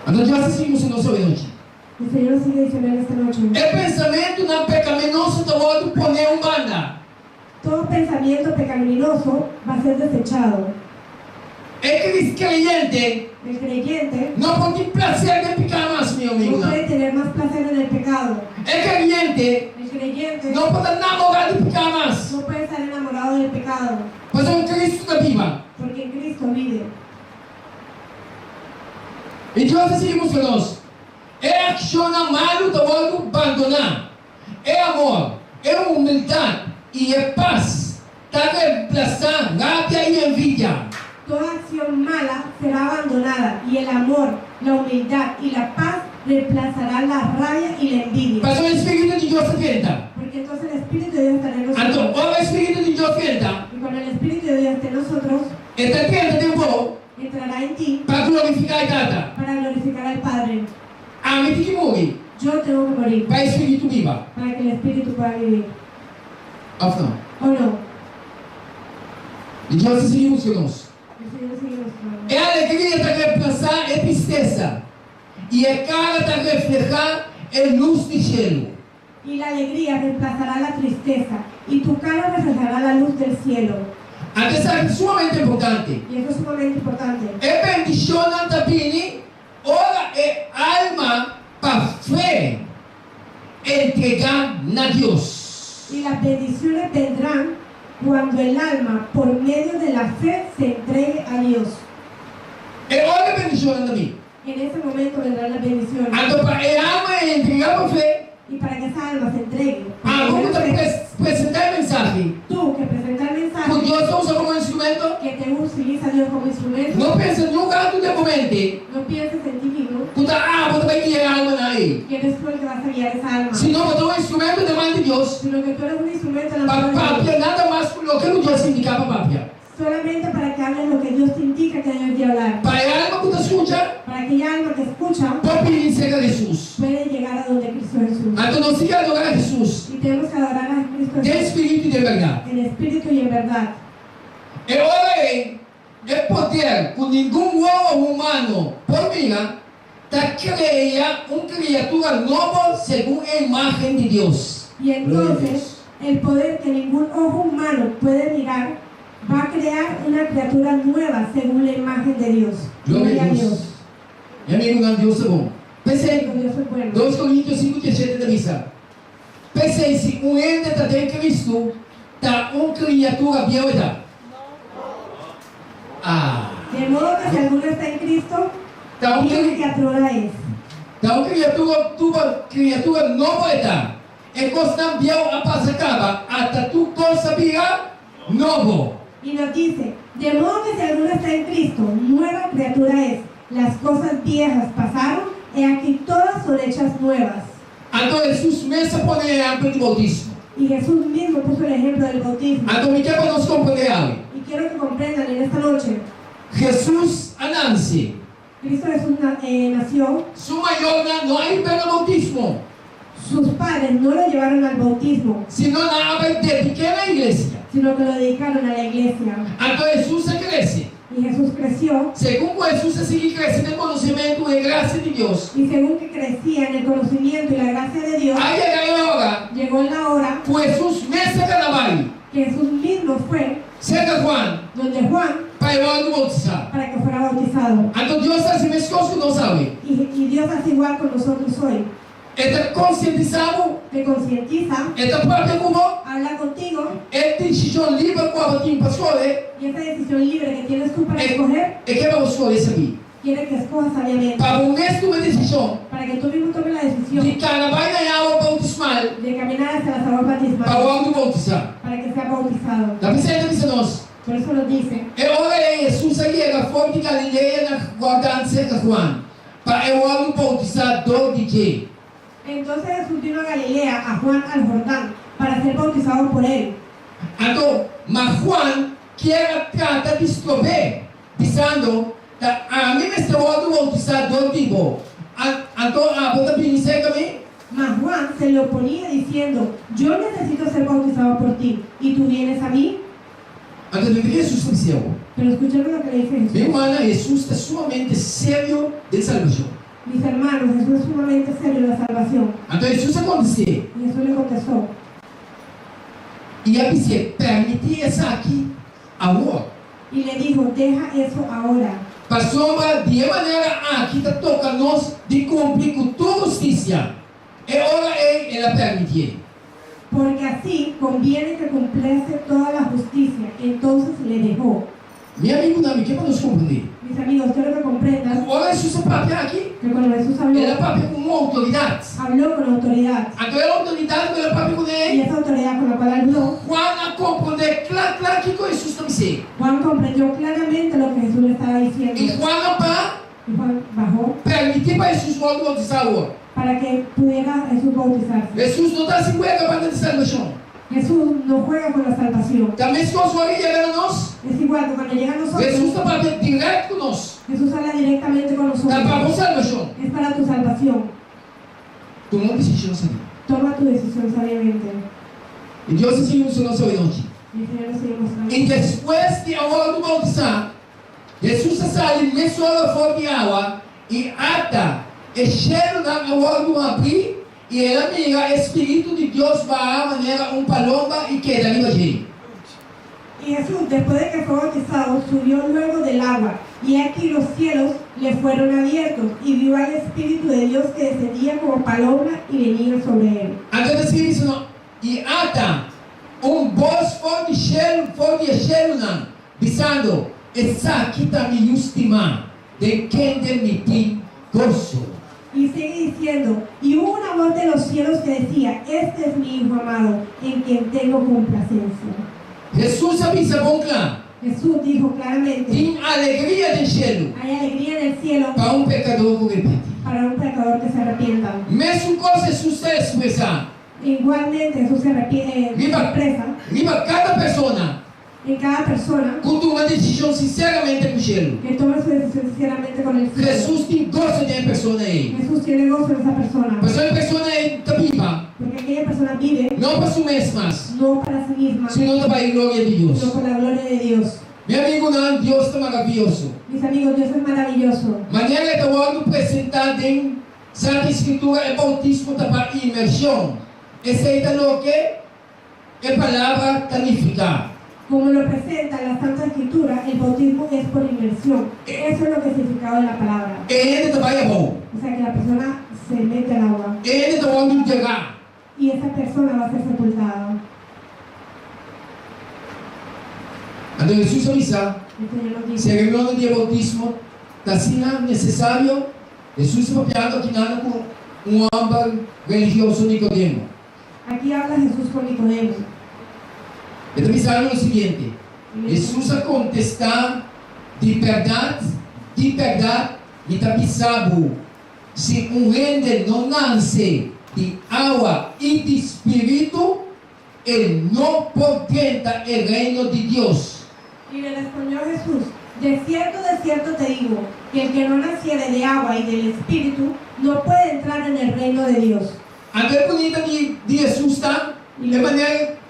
Então nós assistimos em nossa noite. El Señor sigue diciendo en esta noche. É pensamento não pecaminoso do outro poner banda. Todo pensamiento pecaminoso va a ser desechado. É creyente El creyente não pode ter prazer de pecar mais, meu amigo. no puede tener más placer en el pecado. É creyente El creyente não pode namorar de pecar mais. no puede estar enamorado del pecado. Mas é um Cristo da viva. Porque en Cristo vive. Então assistimos nós. É ação malo do outro abandonar. É amor. É humildade. E é paz. Está reemplazando rabia e envidia. Toda acción mala será abandonada y el amor, la humildad y la paz reemplazará la rabia y la envidia. Mas o Espírito de Deus entra. Porque entonces el Espíritu de Dios estará en Então, nosotros. o Espírito de Deus entra. Y cuando el Espíritu de Dios esté en nosotros, Está dentro de você entrará en ti para glorificar a Tata. para glorificar al Padre. A mim tem que morrer. Yo tengo que morir Para o Espírito viva. para que el Espíritu pueda vivir. Ou não? ¿O no? Então assistimos nós. El Señor sigue mostrando. É a alegria de reemplazar a tristeza. E a cara de reflejar a luz do cielo. Y la alegría reemplazará la tristeza, y tu cara reflejará la luz del cielo. Até é sumamente importante. Y eso es sumamente importante. É bendição também. Ora é alma para fé. Entregar a Deus. Y las bendiciones vendrán cuando el alma, por medio de la fe, se entregue a Dios. É outra bendição também. En ese momento vendrán las bendiciones. Então, para a alma entregar para fé. Y para que esa alma se entregue, Vamos apresentar a mensagem. tú que presenta el mensaje, Porque Deus usa como instrumento. que te utiliza Dios como instrumento, Não pensa nunca tu momento. no pienses en ti mismo, Você vai guiar a alma aí. que eres tú el que vas a guiar esa alma, Se não, você é um instrumento de mão de Deus. sino que tú eres un instrumento en la Para mano de Dios, papia, nada mais do que o Deus indica para papia. solamente para que hables lo que Dios te indica que debes de hablar. Para a alma que você escuta, Para aquella alma que escucha pode pedir cerca de Jesus. puede llegar a donde Cristo Jesús. Então, nós temos que adorar a Jesus. Y tenemos que adorar a Cristo De Jesús espírito e de verdade. en espíritu y en verdad. E ora é poder com nenhum homem humano, por mim, está criar uma criatura nova segundo a imagem de Deus. Y entonces el poder que ningún ojo humano puede mirar va a crear una criatura nueva según la imagen de Dios. Glória a Deus. Meu amigo, não, Deus é bom. Pensei, Dios es bueno. 2 Coríntios 5:17 da missa. Pensei, se um ente está em Cristo, está uma criatura viúva. De modo que si alguno está en Cristo, Está uma criatura es. criatura nova está. E costa viúva apazacaba, até tu cosa vira novo. Y nos dice, de modo que si alguno está en Cristo, nueva criatura es. Las cosas viejas pasaron, y aquí todas son hechas nuevas. Então Jesus mesmo põe exemplo de bautismo. Y Jesús mismo puso el ejemplo del bautismo. Então me quer para nós compreender algo. Y quiero que comprendan en esta noche, Jesus anuncie. Cristo Jesús nació, Su maior não é pelo bautismo, sus padres no lo llevaron al bautismo, sino na de pequena igreja. sino que lo dedicaron a la iglesia. Então Jesus se cresce. Y Jesús creció, Segundo Jesus se sigue crescendo em conhecimento e graça de Deus. y según que crecía en el conocimiento y la gracia de Dios, Aí chega a hora, llegó la hora o Jesus mesmo trabalha. que Jesús mismo fue cerca Juan, donde Juan para Eduardo bautizar. para que fuera bautizado. Então Deus hace mais coisas que não sabe. Y Dios hace igual con nosotros hoy. Está conscientizado, Te concientiza, está próprio como, habla contigo é decisão livre com a batinha para escolher, y esa decisión libre que tienes tú para escoger, é que vamos escolher esse aqui. quiere que escojas sabiamente. Para o mesmo uma decisão Para que tú mismo tomes la de decisión cara vai ganhar água bautismal de caminar hacia las aguas para o bautismales algo bautizar. para que sea bautizado. Da presente diz nós. Por eso nos dice, E ora Jesus chega fora de Galileia na guardança de Juan, para o algo bautizador de quê? entonces Jesús vino a Galilea, a Juan al Jordán, para ser bautizado por él. Então, mas Juan quer tratar de escrever, dizendo, a mim este algo bautizador digo, então a boca pinceira também. Mas Juan se le oponía diciendo, yo necesito ser bautizado por ti, y tú vienes a mí. Então, o que Jesus disse? Pero escucharon lo que le dice Meu Jesús. irmão, Jesus está sumamente sério de salvação. Mis hermanos, Jesús es sumamente serio en la salvación. Então, Jesus aconteceu. Y Jesús le contestó, E ele disse, permite essa aqui agora. y le dijo, deja eso ahora. Para sombra, de maneira aqui está toca nós de cumprir com tua justiça. E ora ela permite. Porque así conviene que cumpliese toda la justicia. Entonces le dejó. Meu amigo, não me quer para nos compreender. Mis amigos, quiero que comprendan Ora, Jesus papel aqui. que cuando Jesús habló, Ela papel com uma autoridade. habló con autoridad. Aquela autoridade que ela papel com Y ele. esa autoridad con la cual habló, Juan a compreender claro que com Jesus não sei. Juan comprendió claramente lo que Jesús le estaba diciendo. E Juan não para Y Juan bajó permitir para Jesus logo bautizar agora. para que pudiera Jesús bautizarse. Jesus não está se cueca para de salvação. Jesús no juega con la salvación. Também se nós olhamos a nós, Es igual que cuando llega a nosotros, Jesus está papel direto com nós. Jesús habla directamente con Está para a nosotros. salvação. Es para tu salvación. Tomou uma decisão sabia. Toma tu decisión sabiamente. E Deus ensinou isso nossa hoje. Y el Señor nos sigue mostrando. E depois de agora do bautizar, Jesus sai mesmo fora de água e ata e cheiro da agora do abrir e ela mira o Espírito de Deus vai a maneira paloma e queda ali allí. Y Jesús, después de que fue bautizado, subió luego del agua, y aquí los cielos le fueron abiertos, y vio al Espíritu de Dios que descendía como paloma y venía sobre él. Então escreve isso não. E ata voz fora de cheiro não, dizendo, essa aqui está me última, de quem de me tem gozo. Y sigue diciendo, y hubo una voz de los cielos que decía, este es mi Hijo amado, en quien tengo complacencia. Jesus avisa bom claro. Jesús dijo claramente, Tem alegria do cielo hay alegría en el cielo para pecador que repete. para un pecador que se arrepienta. Mesmo coisa Jesus está expressar. Igualmente Jesús se expresa Viva cada pessoa en cada persona com uma decisão sinceramente com o cielo. que tome su decisión sinceramente con el cielo. Jesus tem gosto de pessoa aí. Jesús tiene gozo en esa persona, Mas a pessoa está viva, porque aquella persona vive não para si mesmas, no para sí misma, sino para a glória de Deus. sino por la gloria de Dios. Meu amigo, não, Deus está maravilhoso. Mis amigos, Dios es maravilloso. Maneira que eu ando apresentado em Santa Escritura é bautismo para imersão. Esse aí é o que? É palavra tanificar. Como lo presenta la Santa Escritura, el bautismo es por inmersión. Eso es lo que es significado de la palabra. Ele também é bom. O sea, que la persona se mete al agua Ele está onde chegar. y esa persona va a ser sepultada. Então Jesus avisa, El Señor nos dice, cerimônia de bautismo está sendo necessário. Jesus papiando aqui nada com homem religioso Nicodemo. aquí habla Jesús con Nicodemo. Ele avisaram o seguinte: Y le dice, Jesus a contestar de verdade, me está avisando, se rende não nasce de água e de espírito, ele não pode entrar no reino de Deus. Y le respondió Jesús, de cierto te digo, que el que no naciere de agua y del Espíritu no puede entrar en el reino de Dios. A coisa bonita de Jesus está, é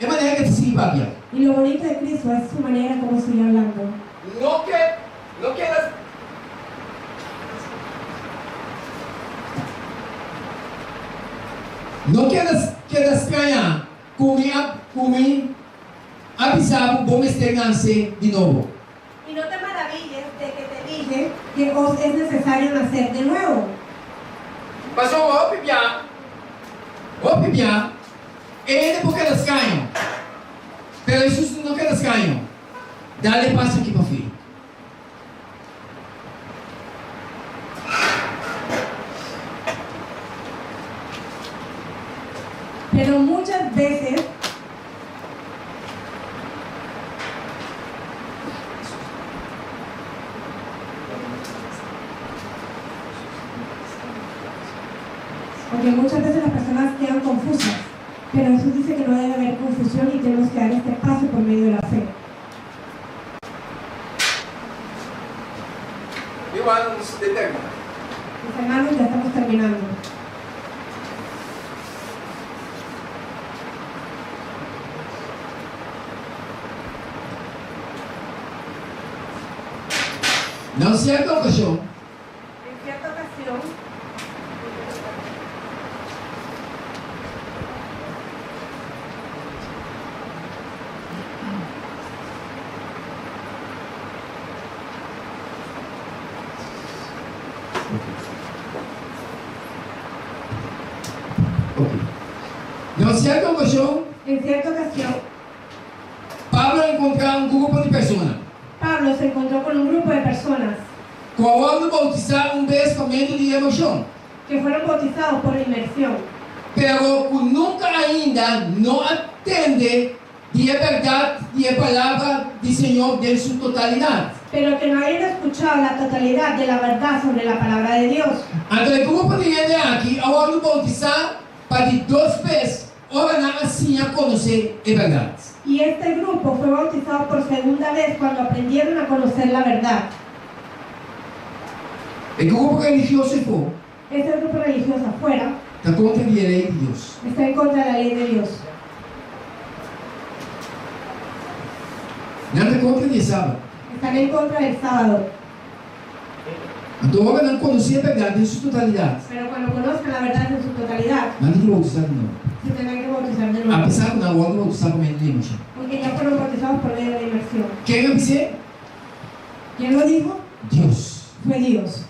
maneira que se papia. Y lo bonito de Cristo es su manera como sigue hablando. Não queres estranhar comigo avisar, vamos estrenarse de nuevo. Y no te maravilles de que te dije que os es necesario nacer de nuevo. Pasó, Pipia, ele porque elas caem. Pero Jesús no que elas caem. Dale paso aqui para o filho. Pero muchas veces porque muchas veces las personas quedan confusas, pero Jesús dice que no debe haber confusión y tenemos que dar este paso por medio de la fe. Mis hermanos, ya estamos terminando. Não se acalcachou. En cierta ocasión, Não se acalcachou. en cierta ocasión, Pablo encontrou grupo de pessoas. Pablo se encontró con un grupo de personas Qual ano bautizar vez com medo de emoção. que fueron bautizados por inmersión, Pero nunca ainda não atende de verdade e a palavra do Senhor em sua totalidade. pero que no habían escuchado la totalidad de la verdad sobre la palabra de Dios. Então, o grupo de gente aqui, ao ano bautizar, para de 2 vezes, orar assim a conhecer a verdade. Y este grupo fue bautizado por segunda vez cuando aprendieron a conocer la verdad. O grupo religioso for, Este grupo religioso afuera está contra a lei de Deus. está en contra de la ley de Dios. Nada contra o sábado. Están en contra del sábado. Então, agora não conhecer a verdade em sua totalidade. Pero cuando conozcan la verdad en su totalidad, Não tem que bautizar de novo. se tendrán que bautizar de nuevo. Apesar de não, agora bautizar com medo de emoção. Porque ya fueron bautizados por medio de la inmersión. Quem vai dizer? ¿Quién lo dijo? Deus. Fue Dios.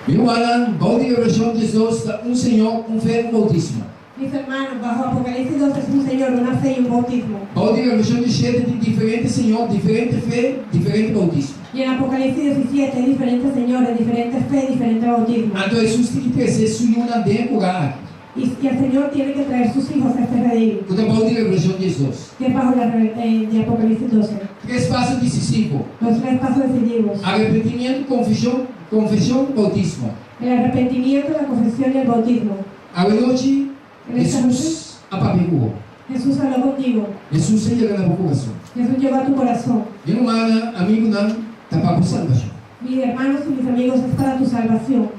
Meu Alan, balde de oração de Jesus, Senhor, fé, bautismo. Mis hermanos, bajo Apocalipsis 2 es un Señor, una fe y un bautismo. Balde de oração de cheio de diferente Senhor, diferente fé, diferente bautismo. Y en Apocalipsis 17 hay diferentes señores, diferentes fe, diferente bautismo. Então, Jesus tem que trazer sua luna dentro lá. Y el Señor tiene que traer sus hijos a este redil, O balde de oração de Jesus. que es bajo la de Apocalipsis 12. 3 passos decisivos. Los 3 pasos decisivos: Arrependimento, confissão, bautismo. el arrepentimiento, la confesión y el bautismo. A noite, En esta noche, Jesus apapegou. Jesús habló contigo. Jesus chega no coração. Jesús llegó a tu corazón. Meu irmão, amigo, não, está para salvação. Mis hermanos y mis amigos, es para tu salvación.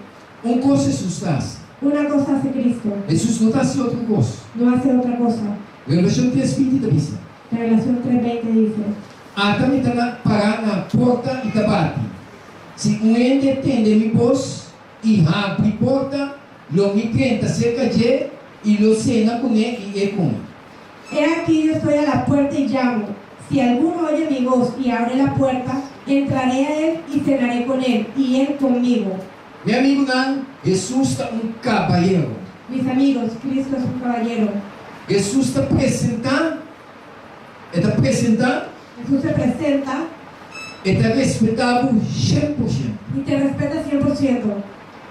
Coisa Jesus faz. Una cosa hace Cristo, Jesus não está assim outra coisa. no hace otra cosa. Revelação 3:20 da Bíblia. Revelación 3:20 dice: Também está parar na porta e bate. Se ente atende mi voz e abre a porta, lo me tenta cerca de e lo cena com ele e com. He aquí yo estoy a la puerta y llamo. Si alguno oye mi voz y abre la puerta, entraré a él y cenaré con él y él conmigo. Meu amigo, não, Jesus está caballero. Mis amigos, Cristo es un caballero. Jesus está apresentando, Jesús se presenta está respetável 100%. y te respeta 100%.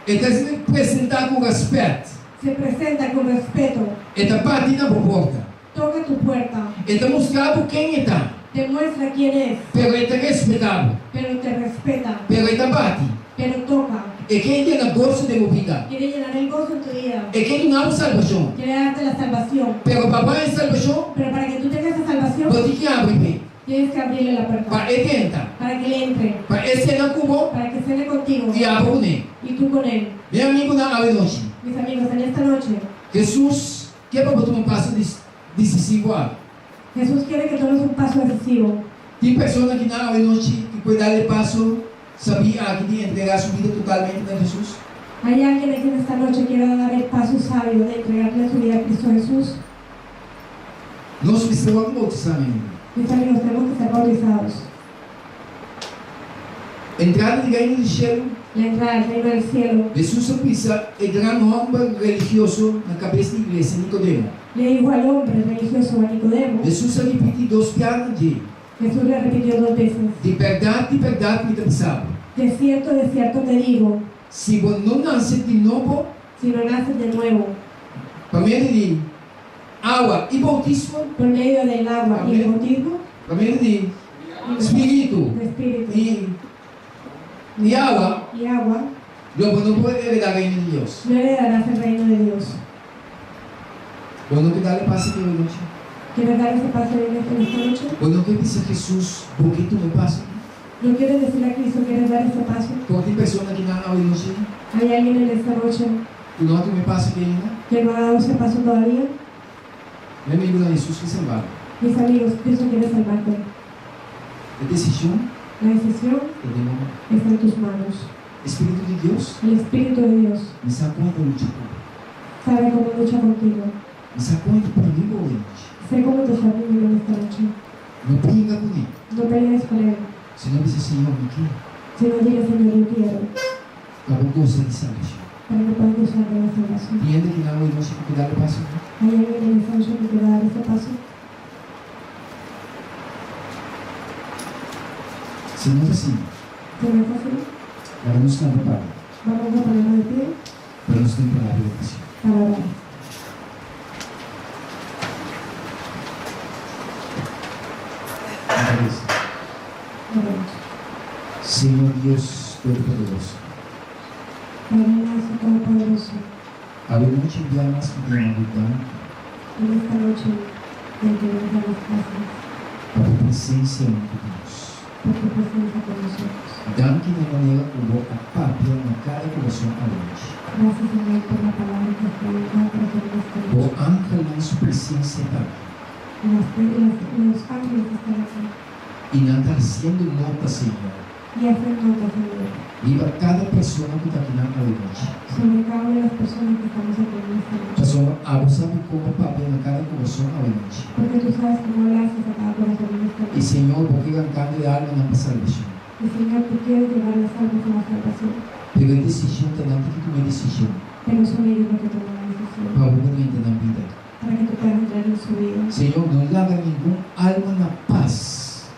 Está apresentado com respeito. Se presenta con respeto. Está batendo na porta. Toca tu puerta. Está mostrando quem está. Te muestra quién es, Pero está respetável. pero te respeta. Pero está bate. Pero toca. E quem tem na gosto de vida. Quiere llenar el gozo en tu vida. E quem não há salvação. Quiere darte la salvación. Pero papá é salvação. Pero para que tú tengas esa salvación, Você que abre tienes que abrirle la puerta. para ele tenta. Para que él entre. Para esse não cubo Para que cene contigo. e abre com ele. Y tú con él. Meu amigo, não abre noite. Mis amigos, en esta noche, Jesus quer para botar passo decisivo. Jesús quiere que tomes un paso decisivo. Tem pessoas que não abre noite que pode dar passo, sabia que de entregar sua vida totalmente a Jesus. ¿Hay alguien aquí en esta noche que quiera dar el paso sabio de entregarle su vida a Cristo Jesús? Nós precisamos bautizar, meu irmão. Mis amigos, tenemos que ser bautizados. Entrar no reino do céu. La entrada al reino del cielo. Jesus pisa el gran hombre religioso na cabeça da igreja, Nicodemo. Le dijo al hombre religioso a Nicodemo. Jesus repetiu 2 vezes de Jesús le repitió 2 veces. de verdade, me sabe. De cierto te digo, Se você não nascer de novo, si no naces de nuevo, por meio de água e bautismo, por medio del agua y el bautismo, por meio de Espírito de espíritu e água, y agua, luego não pode heredar o reino de Deus. no heredarás el reino de Dios. Bueno, que dale paz aqui hoje noite. ¿Quieres dar ese paso en esta noche? Bueno, que dice Jesús, ¿por qué tú me pasas? ¿No quieres decirle a Cristo, quieres dar ese paso? Porque hay personas que no han hoy noche, ¿Hay alguien en esta noche tú no tú me pasas que ainda. que no ha dado ese paso todavía? Mi amigo de Jesús que salvar. Mis amigos, Cristo quiere salvarte. La decisión La decisión tenemos. está en tus manos. Espíritu de Dios, El Espíritu de Dios me sacó de lucha. sabe cómo lucha contigo. Me sacó de conmigo hoy noche. Sé cómo te está viviendo en esta noche. No pinga con él. No pelees con Él. Si no dice Señor, me quiero. Si no digas, Señor, yo quiero, Acabó goza de salvación. para que puedas gozar de la salvación. Entiende que no hoy noche que darle paso. ¿Hay alguien en esta noche que quiera dar ese paso? Si no es así, Si no es así, hagamos una preparada. vamos a ponernos de pie Pero no estoy para la oración. para orar. Oremos. Señor Dios Todopoderoso, Padre nuestro Todopoderoso, habemos mucho enviar más que bien ayudar en esta noche de que nos da las gracias a tu presencia en tu Dios. por tu presencia con nosotros. Dan que de maneira como a papia na cada coração a noite. Gracias, Señor, por la palabra que fue enviada para esta O noche. ángel na sua presença está. Los ángeles están aquí E não está sendo nota, Senhor. y hacen nota, Señor, Viva cada pessoa que está aqui na noite. sobre cada una de las personas que estamos aquí en esta noche. Pessoa, você sabe como papia na cada coração a noite. Porque tú sabes cómo hablaste a cada corazón en esta E noche. Senhor, porque arrancando de alma na salvação. Y Señor, tú quieres llevar las almas a la salvación, Pela decisão, tem nada que tomar decisão. pero son ellos los que toman la decisión Para o momento na vida. para que tú puedas entrar en su vida. Senhor, não larga nenhum alma na paz.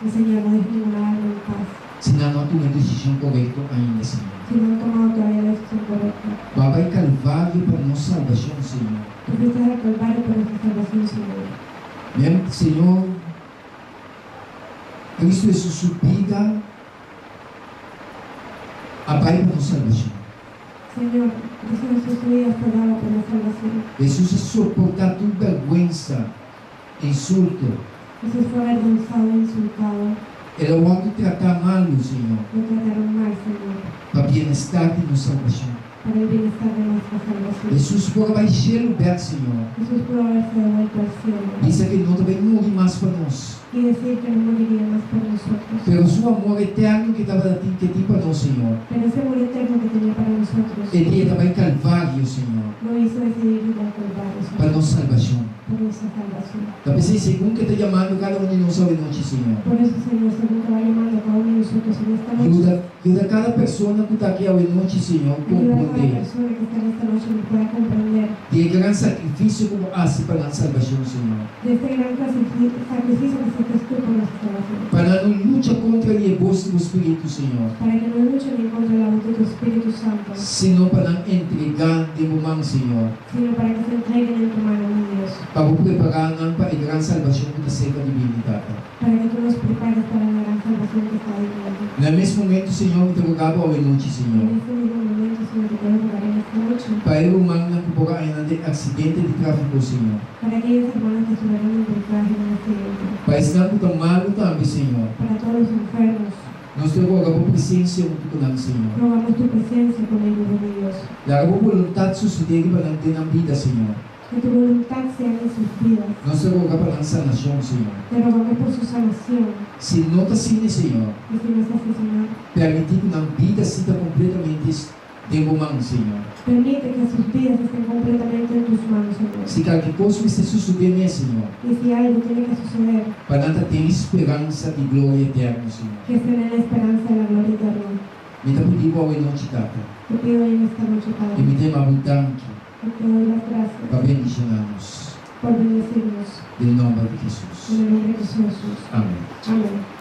Y Señor, no dejes ninguna alma en paz, Se não tomar decisão correta ainda, Senhor. si no han tomado todavía la decisión correcta. Papai Calvário para nossa salvação, Senhor. Tú fuiste al Calvario por nuestra salvación, Señor. Mesmo, Senhor, Cristo Jesus subida a Pai para nossa salvação. Señor, Cristo Jesús tu vida fue dada por la salvación. Jesus suportar toda vergüenza, insulto, Jesús fue avergonzado e insultado. Ele pode tratar mal, Senhor, Lo trataron mal, Señor, para bem-estar de nossa salvação. para el bienestar de nuestra salvación. Jesus pode baixar o lugar, Senhor. Jesús pudo haberse devuelto al cielo Diz que não também morre mais para nós. y decir que no moriría más por nosotros. Pelo seu amor eterno que estava que tem para nós, Senhor. Pero ese amor eterno que tenía para nosotros Ele ia também Calvário, Senhor, lo hizo decidir ir al Calvario, para Señor, nossa salvação. por nuestra salvación. Talvez segundo que está chamando cada um de nós hoje noite, Senhor. Por eso, Señor, según te va llamando a cada uno de nosotros en esta noche, Ajuda cada pessoa que está aqui hoje noite, Senhor, a ayuda a cada compreender persona que está en esta noche que pueda comprender de grande sacrifício como hace para a salvação, Senhor. de este gran sacrificio que se tú por nuestra salvación, Para não lutar contra o rebolso do Espírito, Senhor, para que no luchen en contra de la voz de tu Espíritu Santo, senão para entregar de momento, Senhor, sino para que se entreguen en tu mano, mi Dios, para preparar para a grande salvação que está sendo divindade. para que tú nos prepares para la gran salvación que está viniendo. No mesmo momento, Senhor, te rogava hoje noite, En Senhor, este mismo momento, Señor, te quiero rogar en esta noche para o humano que por ainda de acidente de tráfico, Senhor, para aquellos hermanos que estuvieron involucrados en un accidente, para estar tão malo também, Senhor. para todos los enfermos. Nós te rogamos por presença junto com nós, Senhor. Rogamos tu presencia con ellos, mi Dios. Larga por vontade suceder para ter na vida, Senhor. Que tu voluntad sea en sus vidas. Nós te rogamos para a sanação, Senhor. Te rogamos por su sanación. Se não está assim, Senhor, Y si no es así, Señor, permitir que na vida seja completamente derramando, Senhor. Permite que sus vidas estén completamente en tus manos, Señor. Se qualquer coisa que esteja sucedendo, Senhor, Y si algo tiene que suceder, para nós ter esperança de glória eterna, Senhor. que estén en la esperanza de la gloria eterna. Me dá por igual em noite data. Te pido hoy en esta noche, E Padre, me dê uma abundante que te doy las gracias para bendicionar-nos. por bendecirnos. Em nome de En Jesus. el nombre de Jesús. Amém. Amén.